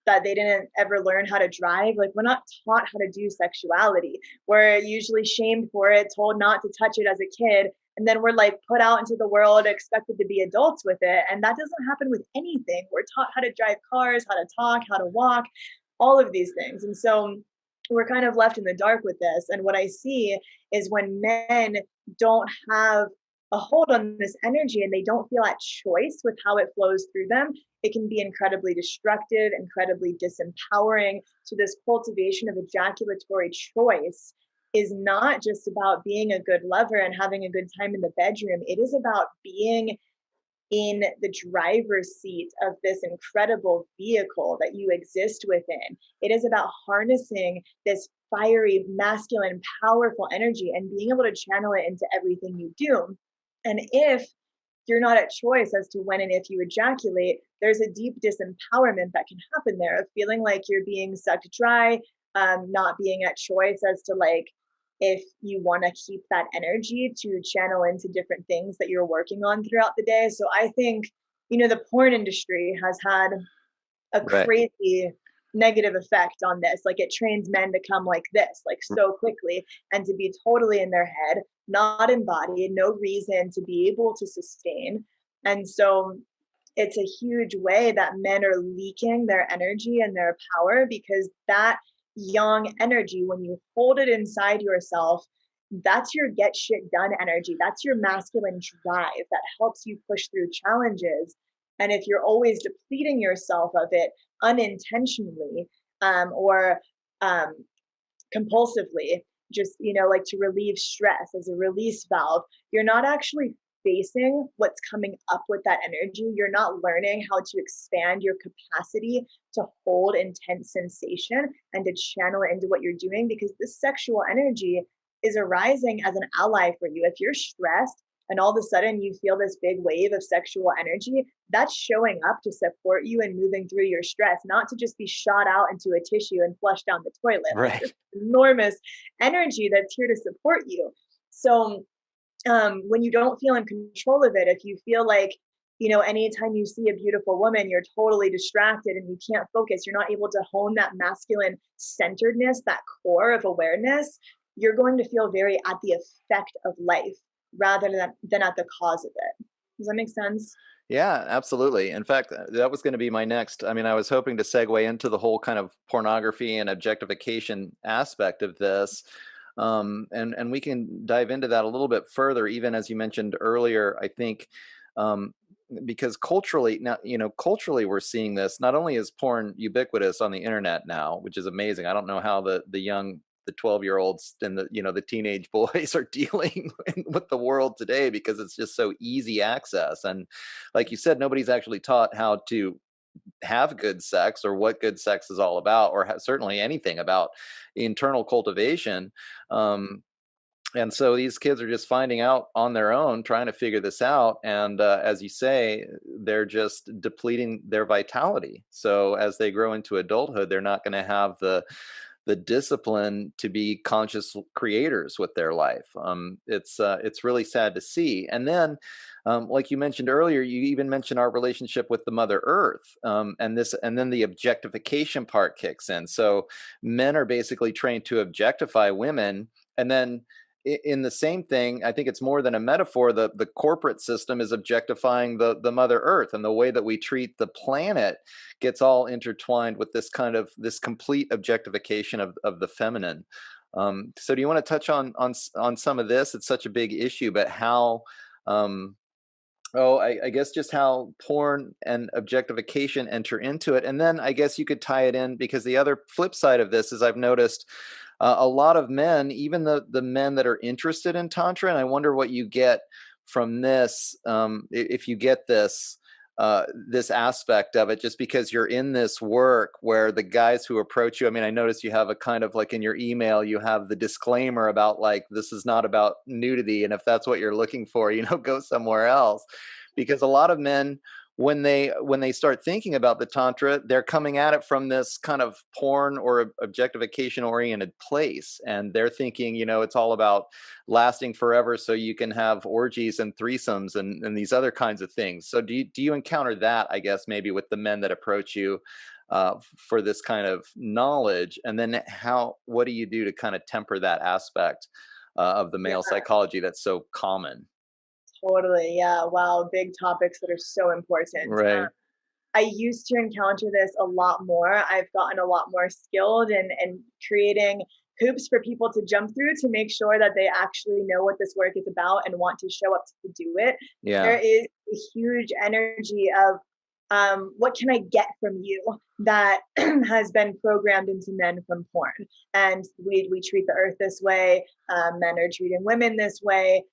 that they didn't ever learn how to drive. Like, we're not taught how to do sexuality. We're usually shamed for it, told not to touch it as a kid, and then we're like put out into the world expected to be adults with it. And that doesn't happen with anything. We're taught how to drive cars, how to talk, how to walk, all of these things. And so we're kind of left in the dark with this. And what I see is when men don't have a hold on this energy, and they don't feel at choice with how it flows through them, it can be incredibly destructive, incredibly disempowering. So this cultivation of ejaculatory choice is not just about being a good lover and having a good time in the bedroom. It is about being in the driver's seat of this incredible vehicle that you exist within. It is about harnessing this fiery, masculine, powerful energy and being able to channel it into everything you do. And if you're not at choice as to when and if you ejaculate, there's a deep disempowerment that can happen there, of feeling like you're being sucked dry, not being at choice as to like if you want to keep that energy to channel into different things that you're working on throughout the day. So I think, the porn industry has had a Right. crazy negative effect on this. Like, it trains men to come like this, like so quickly, and to be totally in their head, not embodied, no reason to be able to sustain. And so it's a huge way that men are leaking their energy and their power, because that yang energy, when you hold it inside yourself, that's your get shit done energy. That's your masculine drive that helps you push through challenges. And if you're always depleting yourself of it unintentionally, or um, compulsively, just, like to relieve stress as a release valve, you're not actually facing what's coming up with that energy. You're not learning how to expand your capacity to hold intense sensation and to channel it into what you're doing, because this sexual energy is arising as an ally for you. If you're stressed and all of a sudden you feel this big wave of sexual energy, that's showing up to support you and moving through your stress, not to just be shot out into a tissue and flushed down the toilet. Like, Right. this enormous energy that's here to support you. So when you don't feel in control of it, if you feel like, anytime you see a beautiful woman, you're totally distracted and you can't focus, you're not able to hone that masculine centeredness, that core of awareness, you're going to feel very at the effect of life rather than at the cause of it. Does that make sense? Yeah, absolutely. In fact, that was going to be my next. I mean, I was hoping to segue into the whole kind of pornography and objectification aspect of this. And we can dive into that a little bit further, even as you mentioned earlier, I think, um, because culturally now, culturally we're seeing this. Not only is porn ubiquitous on the internet now, which is amazing. I don't know how the 12-year-olds and the teenage boys are dealing with the world today, because it's just so easy access. And like you said, nobody's actually taught how to have good sex, or what good sex is all about, or certainly anything about internal cultivation. Um, and so these kids are just finding out on their own, trying to figure this out. And as you say, they're just depleting their vitality. So as they grow into adulthood, they're not going to have the discipline to be conscious creators with their life. It's really sad to see. And then, like you mentioned earlier, you even mentioned our relationship with the Mother Earth, and then the objectification part kicks in. So men are basically trained to objectify women, and then in the same thing, I think it's more than a metaphor. The corporate system is objectifying the Mother Earth, and the way that we treat the planet gets all intertwined with this complete objectification of the feminine. So do you want to touch on some of this? It's such a big issue, but how um, I guess just how porn and objectification enter into it. And then I guess you could tie it in, because the other flip side of this is, I've noticed a lot of men, even the men that are interested in Tantra, and I wonder what you get from this, if you get this aspect of it, just because you're in this work where the guys who approach you, I mean, I notice you have a kind of like in your email, you have the disclaimer about like, this is not about nudity. And if that's what you're looking for, go somewhere else. Because a lot of men, when they start thinking about the Tantra, they're coming at it from this kind of porn or objectification oriented place. And they're thinking, it's all about lasting forever so you can have orgies and threesomes and these other kinds of things. So do you encounter that, I guess, maybe with the men that approach you for this kind of knowledge? And then what do you do to kind of temper that aspect of the Yeah, male psychology that's so common? totally. Yeah. Wow. Big topics that are so important. Right. I used to encounter this a lot more. I've gotten a lot more skilled in creating hoops for people to jump through to make sure that they actually know what this work is about and want to show up to do it. Yeah. There is a huge energy of what can I get from you that has been programmed into men from porn. And we treat the earth this way. Men are treating women this way.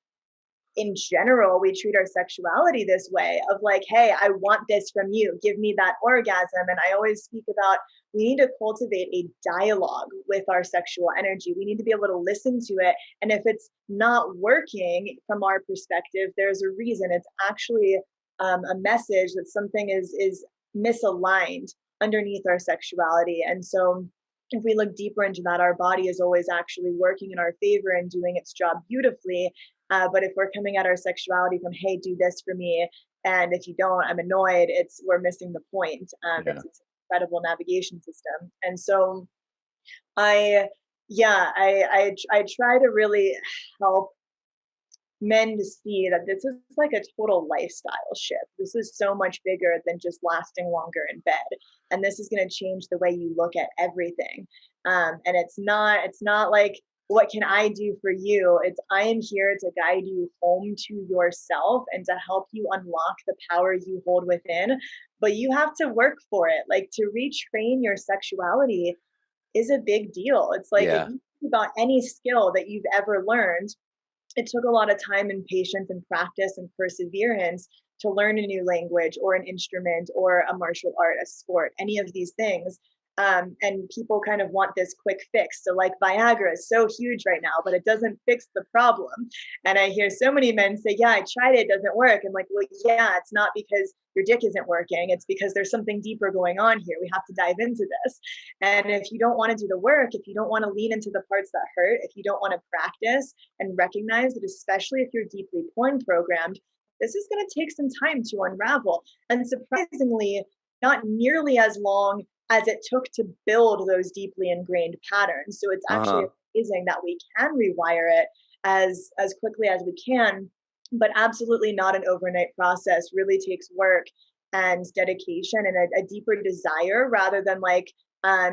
In general, we treat our sexuality this way of like, hey, I want this from you. Give me that orgasm. And I always speak about, we need to cultivate a dialogue with our sexual energy. We need to be able to listen to it. And if it's not working from our perspective, there's a reason. It's actually a message that something is misaligned underneath our sexuality. And so if we look deeper into that, our body is always actually working in our favor and doing its job beautifully. But if we're coming at our sexuality from, hey, do this for me, and if you don't, I'm annoyed, we're missing the point. Yeah. It's an incredible navigation system. And so I, yeah, I try to really help men to see that this is like a total lifestyle shift. This is so much bigger than just lasting longer in bed. And this is going to change the way you look at everything. And it's not like, what can I do for you? It's, I am here to guide you home to yourself and to help you unlock the power you hold within. But you have to work for it. Like, to retrain your sexuality is a big deal. It's like, if Yeah. you think about any skill that you've ever learned, it took a lot of time and patience and practice and perseverance to learn a new language or an instrument or a martial art, a sport, any of these things. And people kind of want this quick fix. So, like, Viagra is so huge right now, but it doesn't fix the problem. And I hear so many men say, "Yeah, I tried it, it doesn't work." I'm like, well, yeah, it's not because your dick isn't working. It's because there's something deeper going on here. We have to dive into this. And if you don't want to do the work, if you don't want to lean into the parts that hurt, if you don't want to practice and recognize that, especially if you're deeply porn programmed, this is going to take some time to unravel. And surprisingly, not nearly as long as it took to build those deeply ingrained patterns. So it's actually Uh-huh. amazing that we can rewire it as quickly as we can, but absolutely not an overnight process. Really takes work and dedication and a deeper desire, rather than like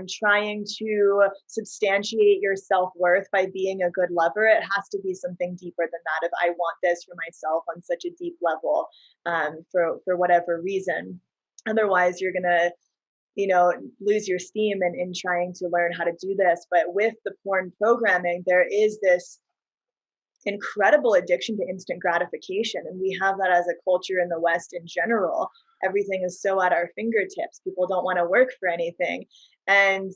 trying to substantiate your self-worth by being a good lover. It has to be something deeper than that. If I want this for myself on such a deep level, for whatever reason, otherwise you're gonna, you know, lose your steam in trying to learn how to do this. But with the porn programming, there is this incredible addiction to instant gratification, and we have that as a culture in the West in general. Everything is so at our fingertips. People don't want to work for anything. And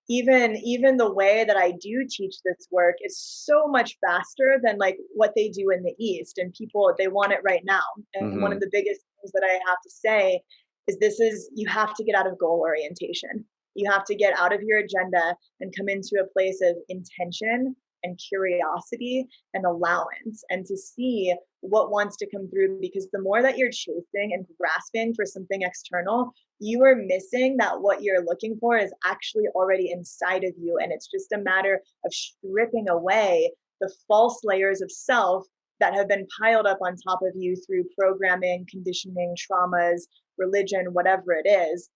even the way that I do teach this work is so much faster than like what they do in the East. And people, they want it right now. And one Mm-hmm. of the biggest things that I have to say is, this is, you have to get out of goal orientation. You have to get out of your agenda and come into a place of intention and curiosity and allowance, and to see what wants to come through. Because the more that you're chasing and grasping for something external, you are missing that what you're looking for is actually already inside of you. And it's just a matter of stripping away the false layers of self that have been piled up on top of you through programming, conditioning, traumas, religion, whatever it is.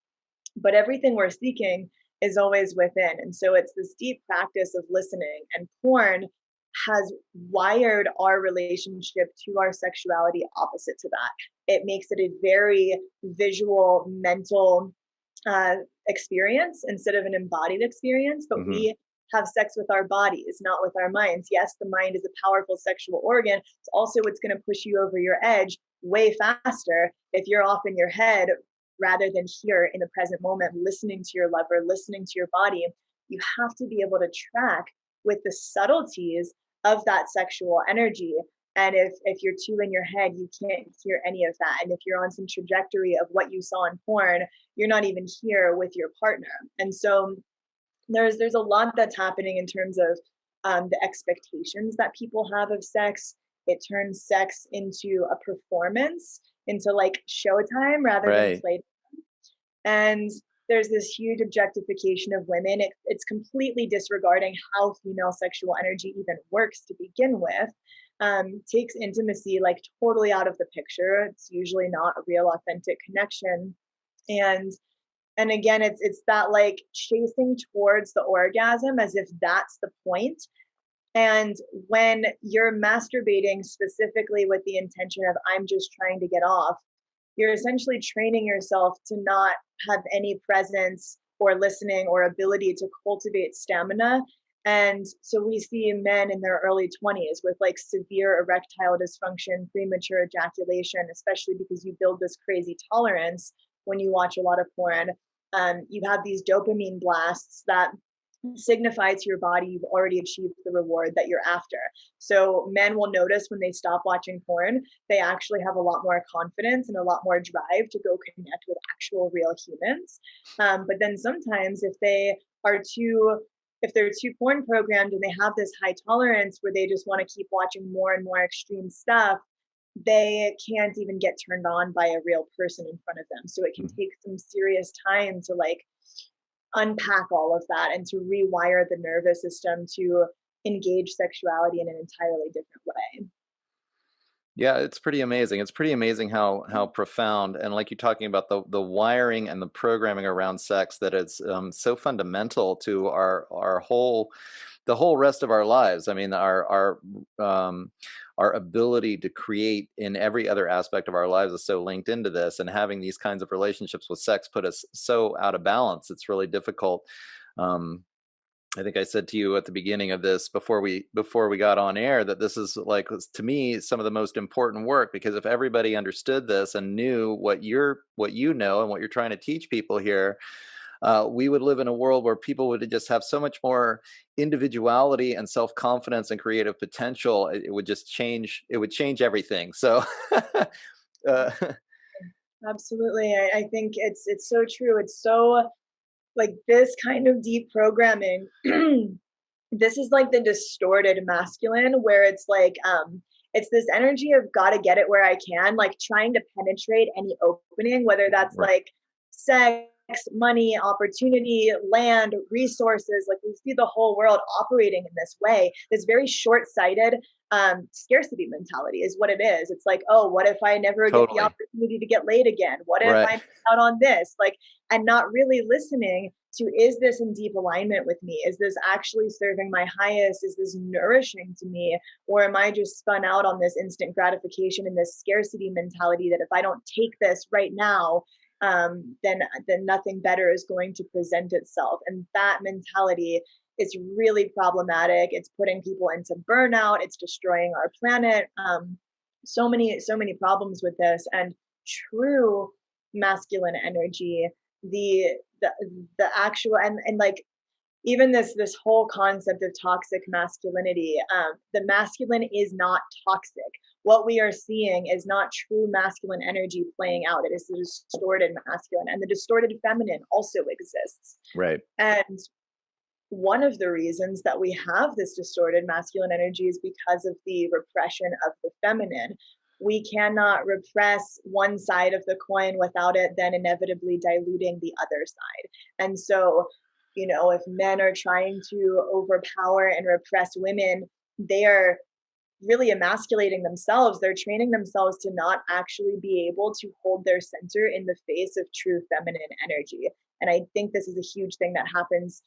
But everything we're seeking is always within. And so it's this deep practice of listening, and porn has wired our relationship to our sexuality opposite to that. It makes it a very visual, mental experience instead of an embodied experience. But Mm-hmm. we have sex with our bodies, not with our minds. Yes, the mind is a powerful sexual organ. It's also what's going to push you over your edge way faster if you're off in your head rather than here in the present moment, listening to your lover, listening to your body. You have to be able to track with the subtleties of that sexual energy. And if you're too in your head, you can't hear any of that. And if you're on some trajectory of what you saw in porn, you're not even here with your partner. And so there's a lot that's happening in terms of the expectations that people have of sex. It turns sex into a performance, into like showtime rather than Right. play. And there's this huge objectification of women. It's completely disregarding how female sexual energy even works to begin with. Takes intimacy like totally out of the picture. It's usually not a real authentic connection. And and again, it's that like chasing towards the orgasm as if that's the point. And when you're masturbating specifically with the intention of, I'm just trying to get off, you're essentially training yourself to not have any presence or listening or ability to cultivate stamina. And so we see men in their early 20s with like severe erectile dysfunction, premature ejaculation, especially because you build this crazy tolerance when you watch a lot of porn. You have these dopamine blasts that signify to your body you've already achieved the reward that you're after. So men will notice when they stop watching porn, they actually have a lot more confidence and a lot more drive to go connect with actual real humans. But then sometimes if they're too porn programmed and they have this high tolerance where they just want to keep watching more and more extreme stuff, they can't even get turned on by a real person in front of them. So it can take some serious time to like unpack all of that and to rewire the nervous system to engage sexuality in an entirely different way. Yeah, it's pretty amazing. It's pretty amazing how profound, and like you're talking about the wiring and the programming around sex, that it's so fundamental to our whole the whole rest of our lives. I mean, our ability to create in every other aspect of our lives is so linked into this, and having these kinds of relationships with sex put us so out of balance. It's really difficult. Um, I think I said to you at the beginning of this, before we got on air, that this is, like, to me, some of the most important work, because if everybody understood this and knew what you know and what you're trying to teach people here, we would live in a world where people would just have so much more individuality and self-confidence and creative potential. It would just change. It would change everything. So, uh, Absolutely. I think it's so true. It's so like this kind of deep programming. This is like the distorted masculine where it's this energy of gotta get it where I can, like trying to penetrate any opening, whether that's right, like sex, money, opportunity, land, resources. Like we see the whole world operating in this way, this very short-sighted scarcity mentality is what it is. It's like, oh, what if I never get the totally, opportunity to get laid again? What if I right, miss out on this? Like, and not really listening to, is this in deep alignment with me? Is this actually serving my highest? Is this nourishing to me? Or am I just spun out on this instant gratification and this scarcity mentality that if I don't take this right now, then nothing better is going to present itself. And that mentality is really problematic. It's putting people into burnout. It's destroying our planet. So many problems with this. And true masculine energy, the the the actual and like even this whole concept of toxic masculinity, the masculine is not toxic. What we are seeing is not true masculine energy playing out. It is the distorted masculine, and the distorted feminine also exists. right. And one of the reasons that we have this distorted masculine energy is because of the repression of the feminine. We cannot repress one side of the coin without it then inevitably diluting the other side. And so, if men are trying to overpower and repress women, they are really emasculating themselves. They're training themselves to not actually be able to hold their center in the face of true feminine energy. And I think this is a huge thing that happens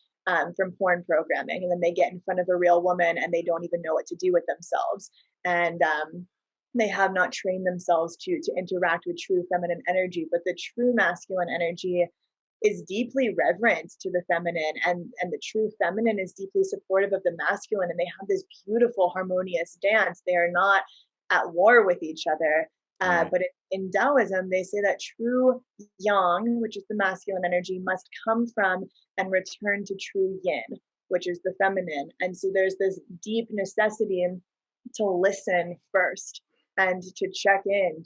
from porn programming. And then they get in front of a real woman and they don't even know what to do with themselves. And they have not trained themselves to interact with true feminine energy. But the true masculine energy is deeply reverent to the feminine, and the true feminine is deeply supportive of the masculine, and they have this beautiful harmonious dance. They are not at war with each other. Right. But in Taoism, they say that true yang, which is the masculine energy, must come from and return to true yin, which is the feminine. And so there's this deep necessity to listen first and to check in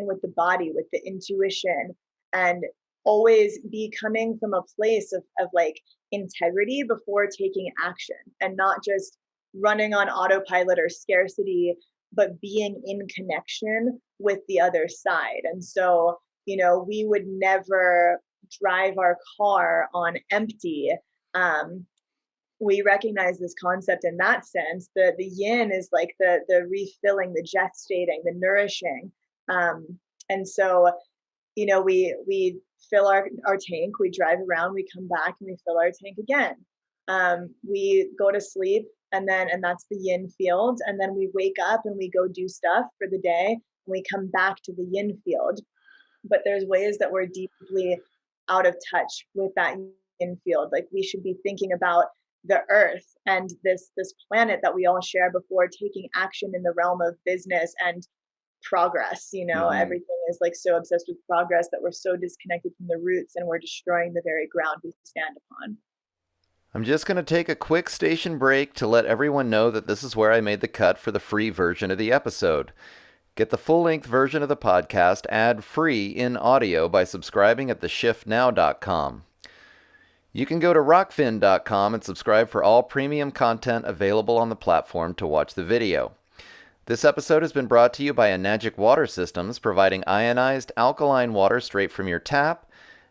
with the body, with the intuition, and always be coming from a place of like integrity before taking action, and not just running on autopilot or scarcity, but being in connection with the other side. And so, we would never drive our car on empty. We recognize this concept in that sense. The yin is like the refilling, the gestating, the nourishing. And so, we fill our tank, we drive around, we come back and we fill our tank again. We go to sleep, and that's the yin field. And then we wake up and we go do stuff for the day, and we come back to the yin field. But there's ways that we're deeply out of touch with that yin field. Like we should be thinking about the earth and this planet that we all share before taking action in the realm of business and progress. Mhm. Everything is like so obsessed with progress that we're so disconnected from the roots, and we're destroying the very ground we stand upon. I'm just going to take a quick station break to let everyone know that this is where I made the cut for the free version of the episode. Get the full-length version of the podcast ad-free in audio by subscribing at theshiftnow.com. You can go to rockfin.com and subscribe for all premium content available on the platform to watch the video. This episode has been brought to you by Enagic Water Systems, providing ionized alkaline water straight from your tap,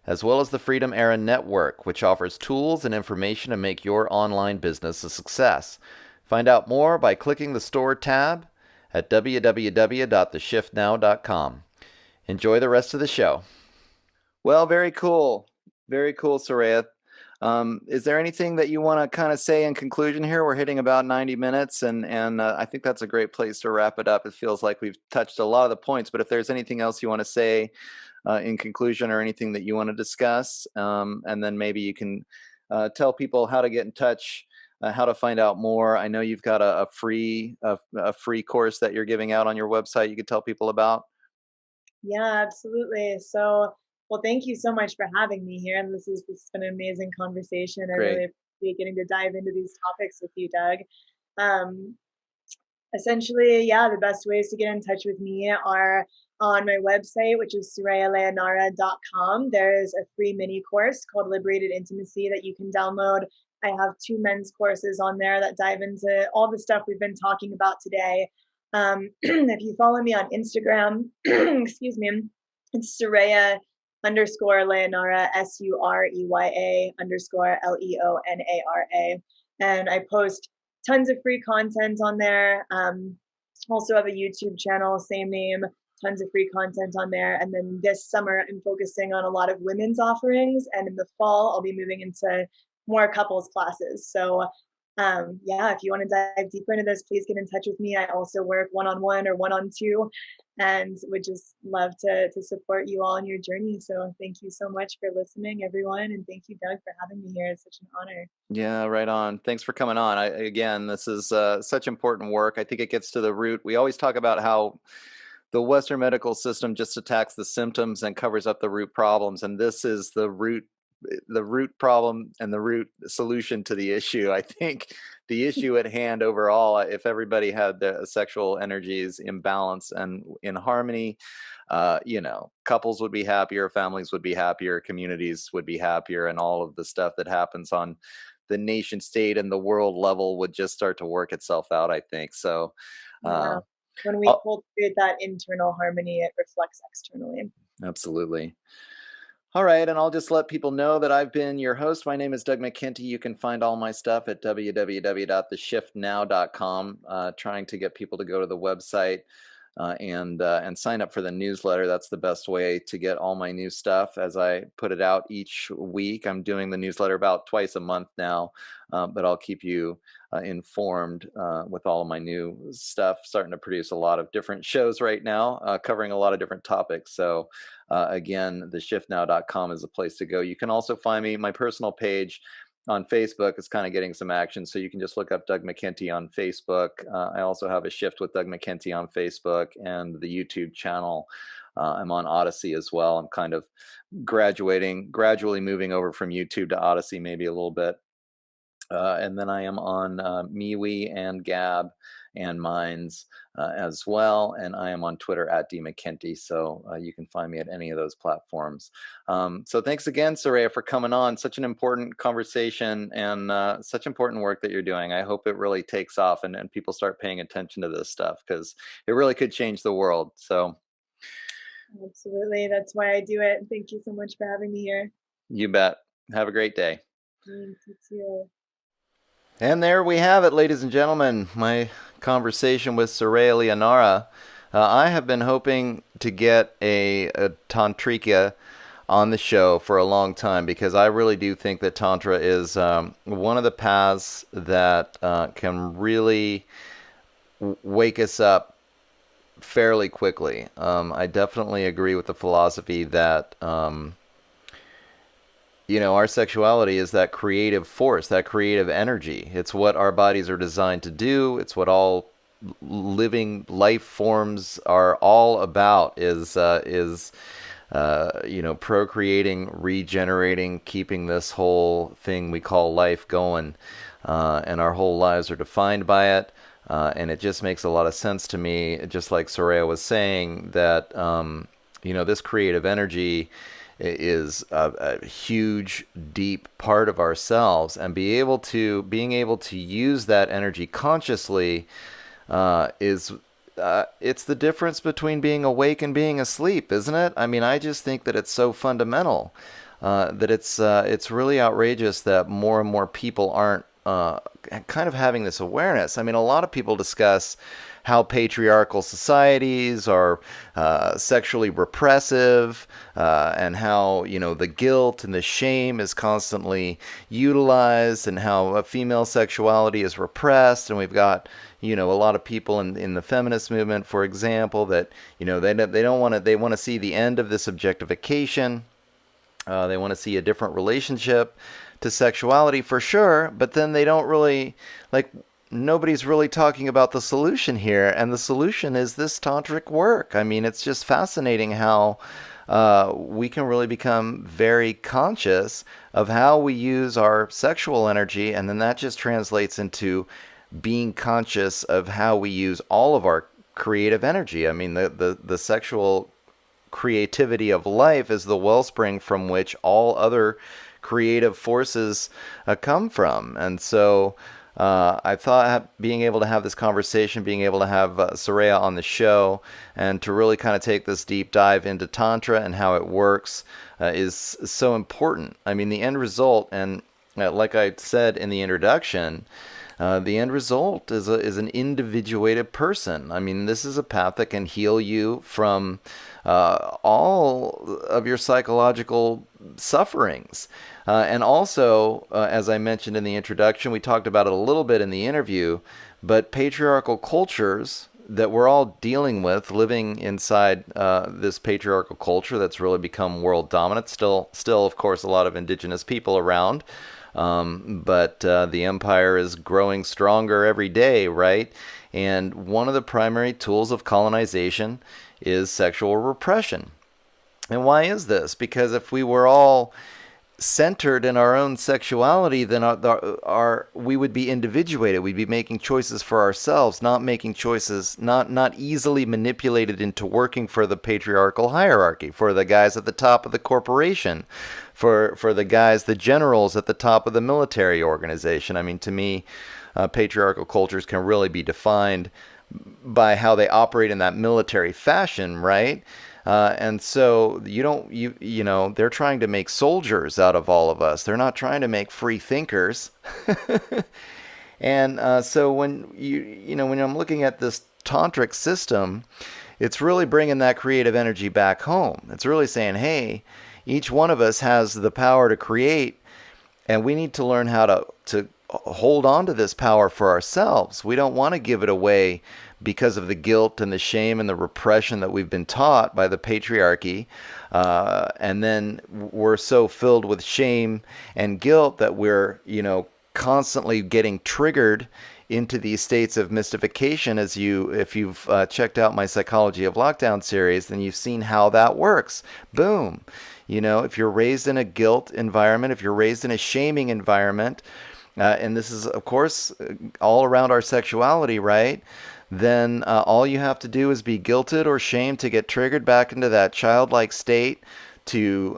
as well as the Freedom Era Network, which offers tools and information to make your online business a success. Find out more by clicking the Store tab at www.theshiftnow.com. Enjoy the rest of the show. Well, very cool. Very cool, Sureya. Is there anything that you want to kind of say in conclusion here? We're hitting about 90 minutes, and I think that's a great place to wrap it up. It feels like we've touched a lot of the points, but if there's anything else you want to say in conclusion or anything that you want to discuss, and then maybe you can tell people how to get in touch, how to find out more. I know you've got a free course that you're giving out on your website you could tell people about. Yeah, absolutely. So, well, thank you so much for having me here. And this has been an amazing conversation. I Great. really appreciate getting to dive into these topics with you, Doug. Um, Essentially, yeah, the best ways to get in touch with me are on my website, which is sureyaleonara.com. There's a free mini course called Liberated Intimacy that you can download. I have 2 men's courses on there that dive into all the stuff we've been talking about today. If you follow me on Instagram, excuse me, it's Sureya_Leonara, Sureya_Leonara. And I post tons of free content on there. Also have a YouTube channel, same name, tons of free content on there. And then this summer, I'm focusing on a lot of women's offerings. And in the fall, I'll be moving into more couples classes. So yeah, if you want to dive deeper into this, please get in touch with me. I also work one-on-one or one-on-two and would just love to support you all on your journey. So thank you so much for listening, everyone. And thank you, Doug, for having me here. It's such an honor. Yeah, right on. Thanks for coming on. Again, this is such important work. I think it gets to the root. We always talk about how the Western medical system just attacks the symptoms and covers up the root problems, and this is the root problem and the root solution to the issue. I think the issue at hand overall, if everybody had the sexual energies in balance and in harmony, couples would be happier, families would be happier, communities would be happier, and all of the stuff that happens on the nation state and the world level would just start to work itself out, I think. So Yeah. When we I'll- cultivate that internal harmony, it reflects externally. absolutely. All right, and I'll just let people know that I've been your host. My name is Doug McKenty. You can find all my stuff at www.theshiftnow.com. Trying to get people to go to the website and sign up for the newsletter. That's the best way to get all my new stuff as I put it out each week. I'm doing the newsletter about twice a month now, but I'll keep you informed with all of my new stuff. Starting to produce a lot of different shows right now, covering a lot of different topics. So again, theshiftnow.com is the place to go. You can also find me, my personal page on Facebook is kind of getting some action. So you can just look up Doug McKenty on Facebook. I also have a Shift with Doug McKenty on Facebook and the YouTube channel. I'm on Odyssey as well. I'm kind of gradually moving over from YouTube to Odyssey, maybe a little bit. And then I am on MeWe and Gab and Minds as well. And I am on Twitter at DMcKenty. So you can find me at any of those platforms. So thanks again, Sureya, for coming on. Such an important conversation and such important work that you're doing. I hope it really takes off and people start paying attention to this stuff because it really could change the world. So Absolutely. That's why I do it. Thank you so much for having me here. you bet. Have a great day. Thank you too. And there we have it, ladies and gentlemen, my conversation with Sureya Leonara. I have been hoping to get a tantrika on the show for a long time because I really do think that Tantra is one of the paths that can really wake us up fairly quickly. I definitely agree with the philosophy that our sexuality is that creative force, that creative energy. It's what our bodies are designed to do. It's what all living life forms are all about is procreating, regenerating, keeping this whole thing we call life going. And our whole lives are defined by it. And it just makes a lot of sense to me, just like Sureya was saying, that, this creative energy is a huge, deep part of ourselves, and being able to use that energy consciously is it's the difference between being awake and being asleep, isn't it? I mean, I just think that it's so fundamental that it's really outrageous that more and more people aren't kind of having this awareness. I mean, a lot of people discuss how patriarchal societies are sexually repressive, and how, the guilt and the shame is constantly utilized, and how female sexuality is repressed. And we've got, a lot of people in the feminist movement, for example, that, they don't want to, they want to see the end of this objectification. They want to see a different relationship to sexuality, for sure, but then they don't really, nobody's really talking about the solution here, and the solution is this tantric work. I mean, it's just fascinating how we can really become very conscious of how we use our sexual energy, and then that just translates into being conscious of how we use all of our creative energy. I mean, the sexual creativity of life is the wellspring from which all other creative forces come from. And so I thought being able to have this conversation, being able to have Sureya on the show, and to really kind of take this deep dive into Tantra and how it works is so important. I mean, the end result, and like I said in the introduction, the end result is an individuated person. I mean, this is a path that can heal you from all of your psychological sufferings. And also, as I mentioned in the introduction, we talked about it a little bit in the interview, but patriarchal cultures that we're all dealing with, living inside this patriarchal culture that's really become world dominant. Still, of course, a lot of indigenous people around. But the empire is growing stronger every day, right? And one of the primary tools of colonization is sexual repression. And why is this? Because if we were all centered in our own sexuality, then we would be individuated. We'd be making choices for ourselves, not making choices, not easily manipulated into working for the patriarchal hierarchy, for the guys at the top of the corporation, for the guys, the generals at the top of the military organization. I mean, to me, patriarchal cultures can really be defined by how they operate in that military fashion, right? And so they're trying to make soldiers out of all of us. They're not trying to make free thinkers. And so when when I'm looking at this tantric system, it's really bringing that creative energy back home. It's really saying, hey, each one of us has the power to create, and we need to learn how to hold on to this power for ourselves. We don't want to give it away because of the guilt and the shame and the repression that we've been taught by the patriarchy. And then we're so filled with shame and guilt that we're, constantly getting triggered into these states of mystification. If you've checked out my Psychology of Lockdown series, then you've seen how that works. Boom. If you're raised in a guilt environment, if you're raised in a shaming environment, and this is, of course, all around our sexuality, right? Then all you have to do is be guilted or shamed to get triggered back into that childlike state, to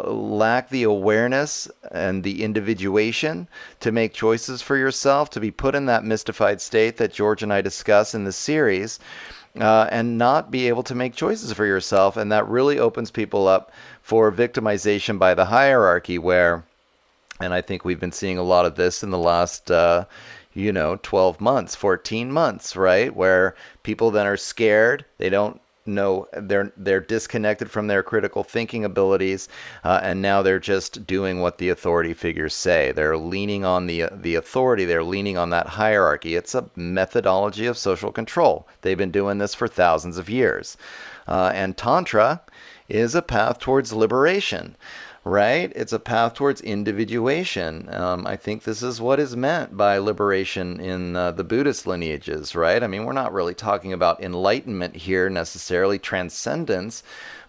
lack the awareness and the individuation to make choices for yourself, to be put in that mystified state that George and I discuss in this series, and not be able to make choices for yourself. And that really opens people up for victimization by the hierarchy, and I think we've been seeing a lot of this in the last 12 months, 14 months, right? Where people then are scared. They don't know, they're disconnected from their critical thinking abilities, and now they're just doing what the authority figures say. They're leaning on the authority. They're leaning on that hierarchy. It's a methodology of social control. They've been doing this for thousands of years. And Tantra is a path towards liberation. Right? It's a path towards individuation. I think this is what is meant by liberation in the Buddhist lineages, right? I mean, we're not really talking about enlightenment here necessarily, transcendence,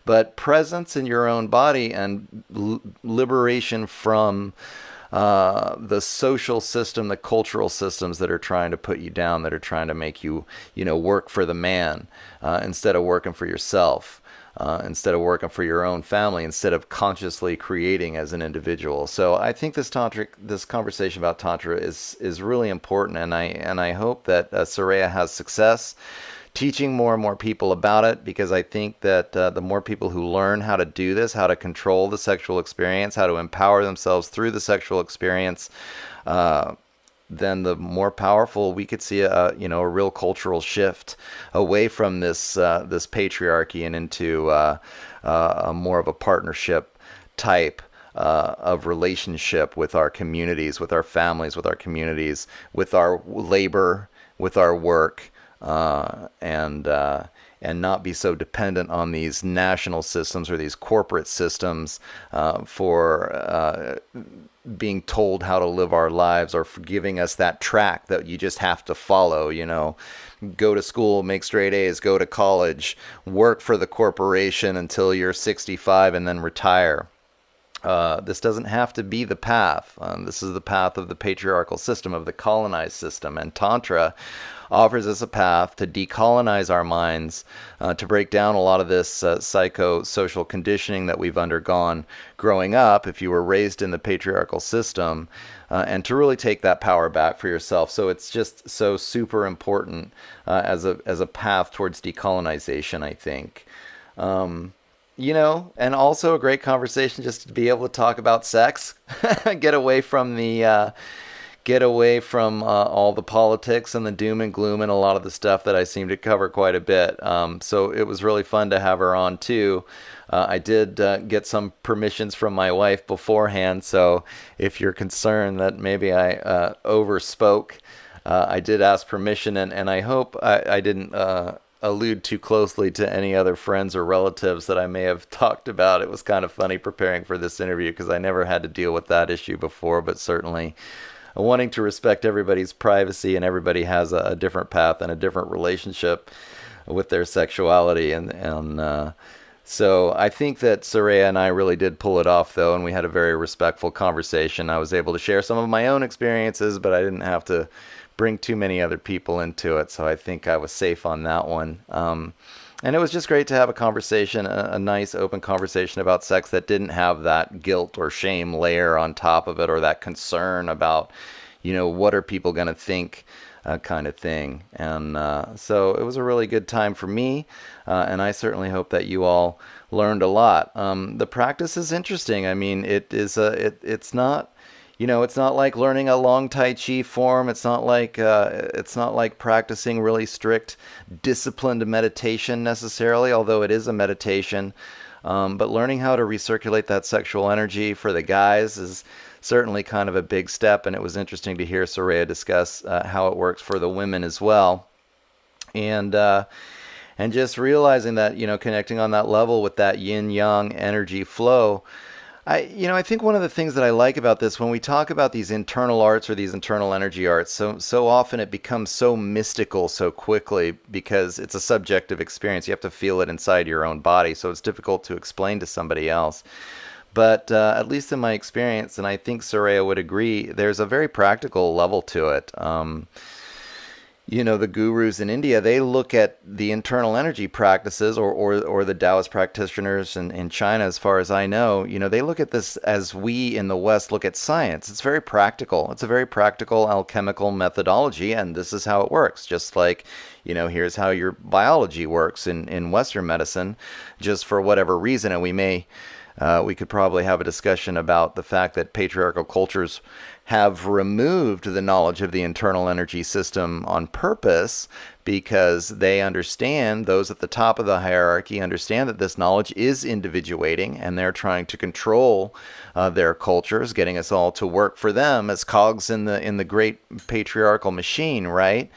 but presence in your own body and liberation from the social system, the cultural systems that are trying to put you down, that are trying to make you, work for the man instead of working for yourself. Instead of working for your own family, instead of consciously creating as an individual. So I think this conversation about Tantra is really important, and I hope that Sureya has success teaching more and more people about it, because I think that the more people who learn how to do this, how to control the sexual experience, how to empower themselves through the sexual experience, then the more powerful we could see a real cultural shift away from this patriarchy and into a more of a partnership type of relationship with our communities, with our families, with our communities, with our labor, with our work, and not be so dependent on these national systems or these corporate systems for being told how to live our lives, or for giving us that track that you just have to follow. Go to school, make straight A's, go to college, work for the corporation until you're 65 and then retire. This doesn't have to be the path. This is the path of the patriarchal system, of the colonized system. And Tantra offers us a path to decolonize our minds, to break down a lot of this psychosocial conditioning that we've undergone growing up, if you were raised in the patriarchal system, and to really take that power back for yourself. So it's just so super important as a path towards decolonization, I think. And also a great conversation just to be able to talk about sex, get away from all the politics and the doom and gloom and a lot of the stuff that I seem to cover quite a bit. So it was really fun to have her on too. I did get some permissions from my wife beforehand, so if you're concerned that maybe I overspoke, I did ask permission, and I hope I didn't allude too closely to any other friends or relatives that I may have talked about. It was kind of funny preparing for this interview because I never had to deal with that issue before, but certainly wanting to respect everybody's privacy, and everybody has a different path and a different relationship with their sexuality. And so I think that Sureya and I really did pull it off, though, and we had a very respectful conversation. I was able to share some of my own experiences, but I didn't have to bring too many other people into it, so I think I was safe on that one. And it was just great to have a conversation, a nice open conversation about sex that didn't have that guilt or shame layer on top of it, or that concern about, what are people going to think kind of thing. And so it was a really good time for me, and I certainly hope that you all learned a lot. The practice is interesting. I mean, it's not... it's not like learning a long Tai Chi form. It's not like practicing really strict, disciplined meditation necessarily, although it is a meditation. But learning how to recirculate that sexual energy for the guys is certainly kind of a big step. And it was interesting to hear Sureya discuss how it works for the women as well. And just realizing that, connecting on that level with that yin-yang energy flow. I think one of the things that I like about this, when we talk about these internal arts or these internal energy arts, so often it becomes so mystical so quickly because it's a subjective experience. You have to feel it inside your own body, so it's difficult to explain to somebody else. But at least in my experience, and I think Sureya would agree, there's a very practical level to it. The gurus in India, they look at the internal energy practices, or the Taoist practitioners in China, as far as I know, they look at this as we in the West look at science. It's very practical. It's a very practical alchemical methodology, and this is how it works. Just like, here's how your biology works in Western medicine, just for whatever reason. And we could probably have a discussion about the fact that patriarchal cultures have removed the knowledge of the internal energy system on purpose, because they understand, those at the top of the hierarchy understand that this knowledge is individuating, and they're trying to control their cultures, getting us all to work for them as cogs in the great patriarchal machine, right?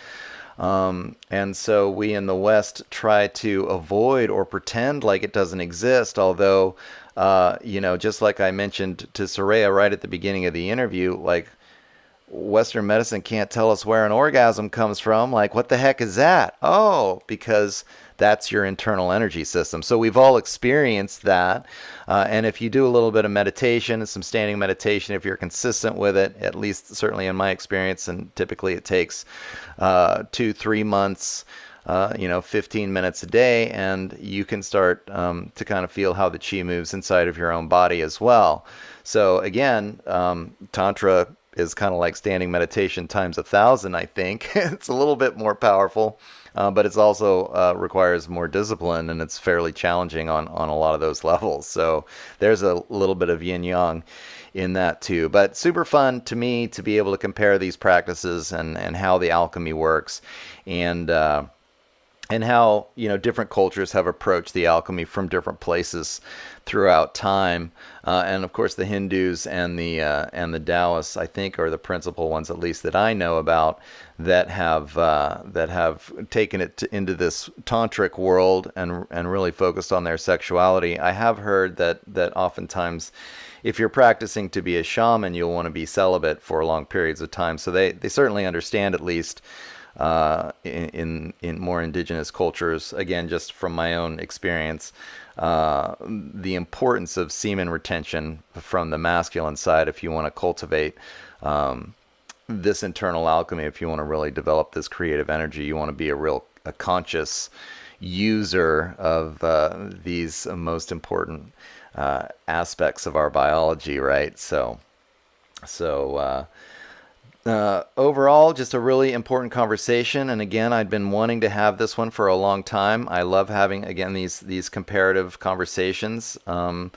And so we in the West try to avoid or pretend like it doesn't exist, although just like I mentioned to Sureya right at the beginning of the interview, like, Western medicine can't tell us where an orgasm comes from. Like, what the heck is that? Oh, because that's your internal energy system. So we've all experienced that. And if you do a little bit of meditation and some standing meditation, if you're consistent with it, at least certainly in my experience, and typically it takes 2-3 months, 15 minutes a day, and you can start to kind of feel how the chi moves inside of your own body as well. So again, Tantra is kind of like standing meditation times 1,000, I think. It's a little bit more powerful. but it's also requires more discipline, and it's fairly challenging on a lot of those levels. So there's a little bit of yin yang in that too. But super fun to me to be able to compare these practices and how the alchemy works, and how different cultures have approached the alchemy from different places throughout time, and of course the Hindus and the Taoists, I think, are the principal ones, at least that I know about, that have taken it into this tantric world and really focused on their sexuality. I have heard that oftentimes, if you're practicing to be a shaman, you'll want to be celibate for long periods of time. So they certainly understand, at least in more indigenous cultures, again, just from my own experience, the importance of semen retention from the masculine side if you want to cultivate this internal alchemy. If you want to really develop this creative energy, you want to be a conscious user of these most important aspects of our biology, right? So overall, just a really important conversation. And again, I'd been wanting to have this one for a long time. I love having, again, these comparative conversations, and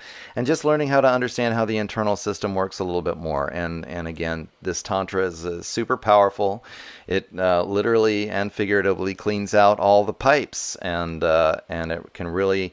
just learning how to understand how the internal system works a little bit more. And again, this Tantra is super powerful. It literally and figuratively cleans out all the pipes, and it can really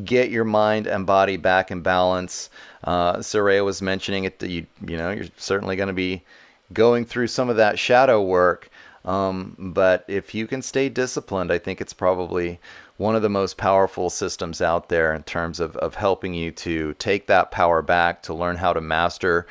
get your mind and body back in balance. Sureya was mentioning it, that you're certainly going to be going through some of that shadow work, but if you can stay disciplined, I think it's probably one of the most powerful systems out there in terms of helping you to take that power back, to learn how to master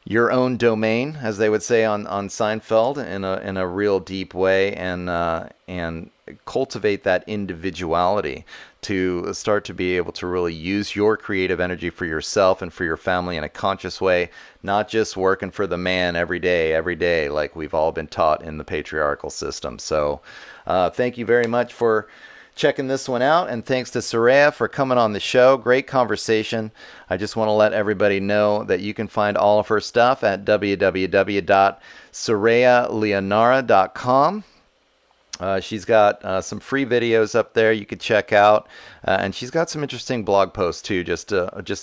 your own domain, as they would say on Seinfeld, in a real deep way, and cultivate that individuality to start to be able to really use your creative energy for yourself and for your family in a conscious way, not just working for the man every day, like we've all been taught in the patriarchal system. So thank you very much for checking this one out, and thanks to Sureya for coming on the show. Great conversation. I just want to let everybody know that you can find all of her stuff at www.sureyaleonara.com. She's got some free videos up there you could check out, and she's got some interesting blog posts too, just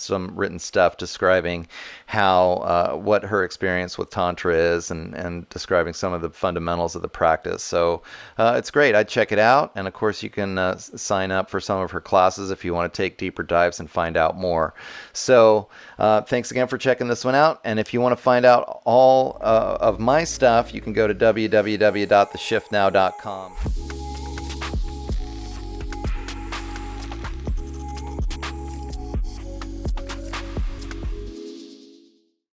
some written stuff describing how what her experience with Tantra is, and describing some of the fundamentals of the practice. So it's great. I'd check it out, and of course you can sign up for some of her classes if you want to take deeper dives and find out more. So thanks again for checking this one out, and if you want to find out all of my stuff, you can go to www.theshiftnow.com.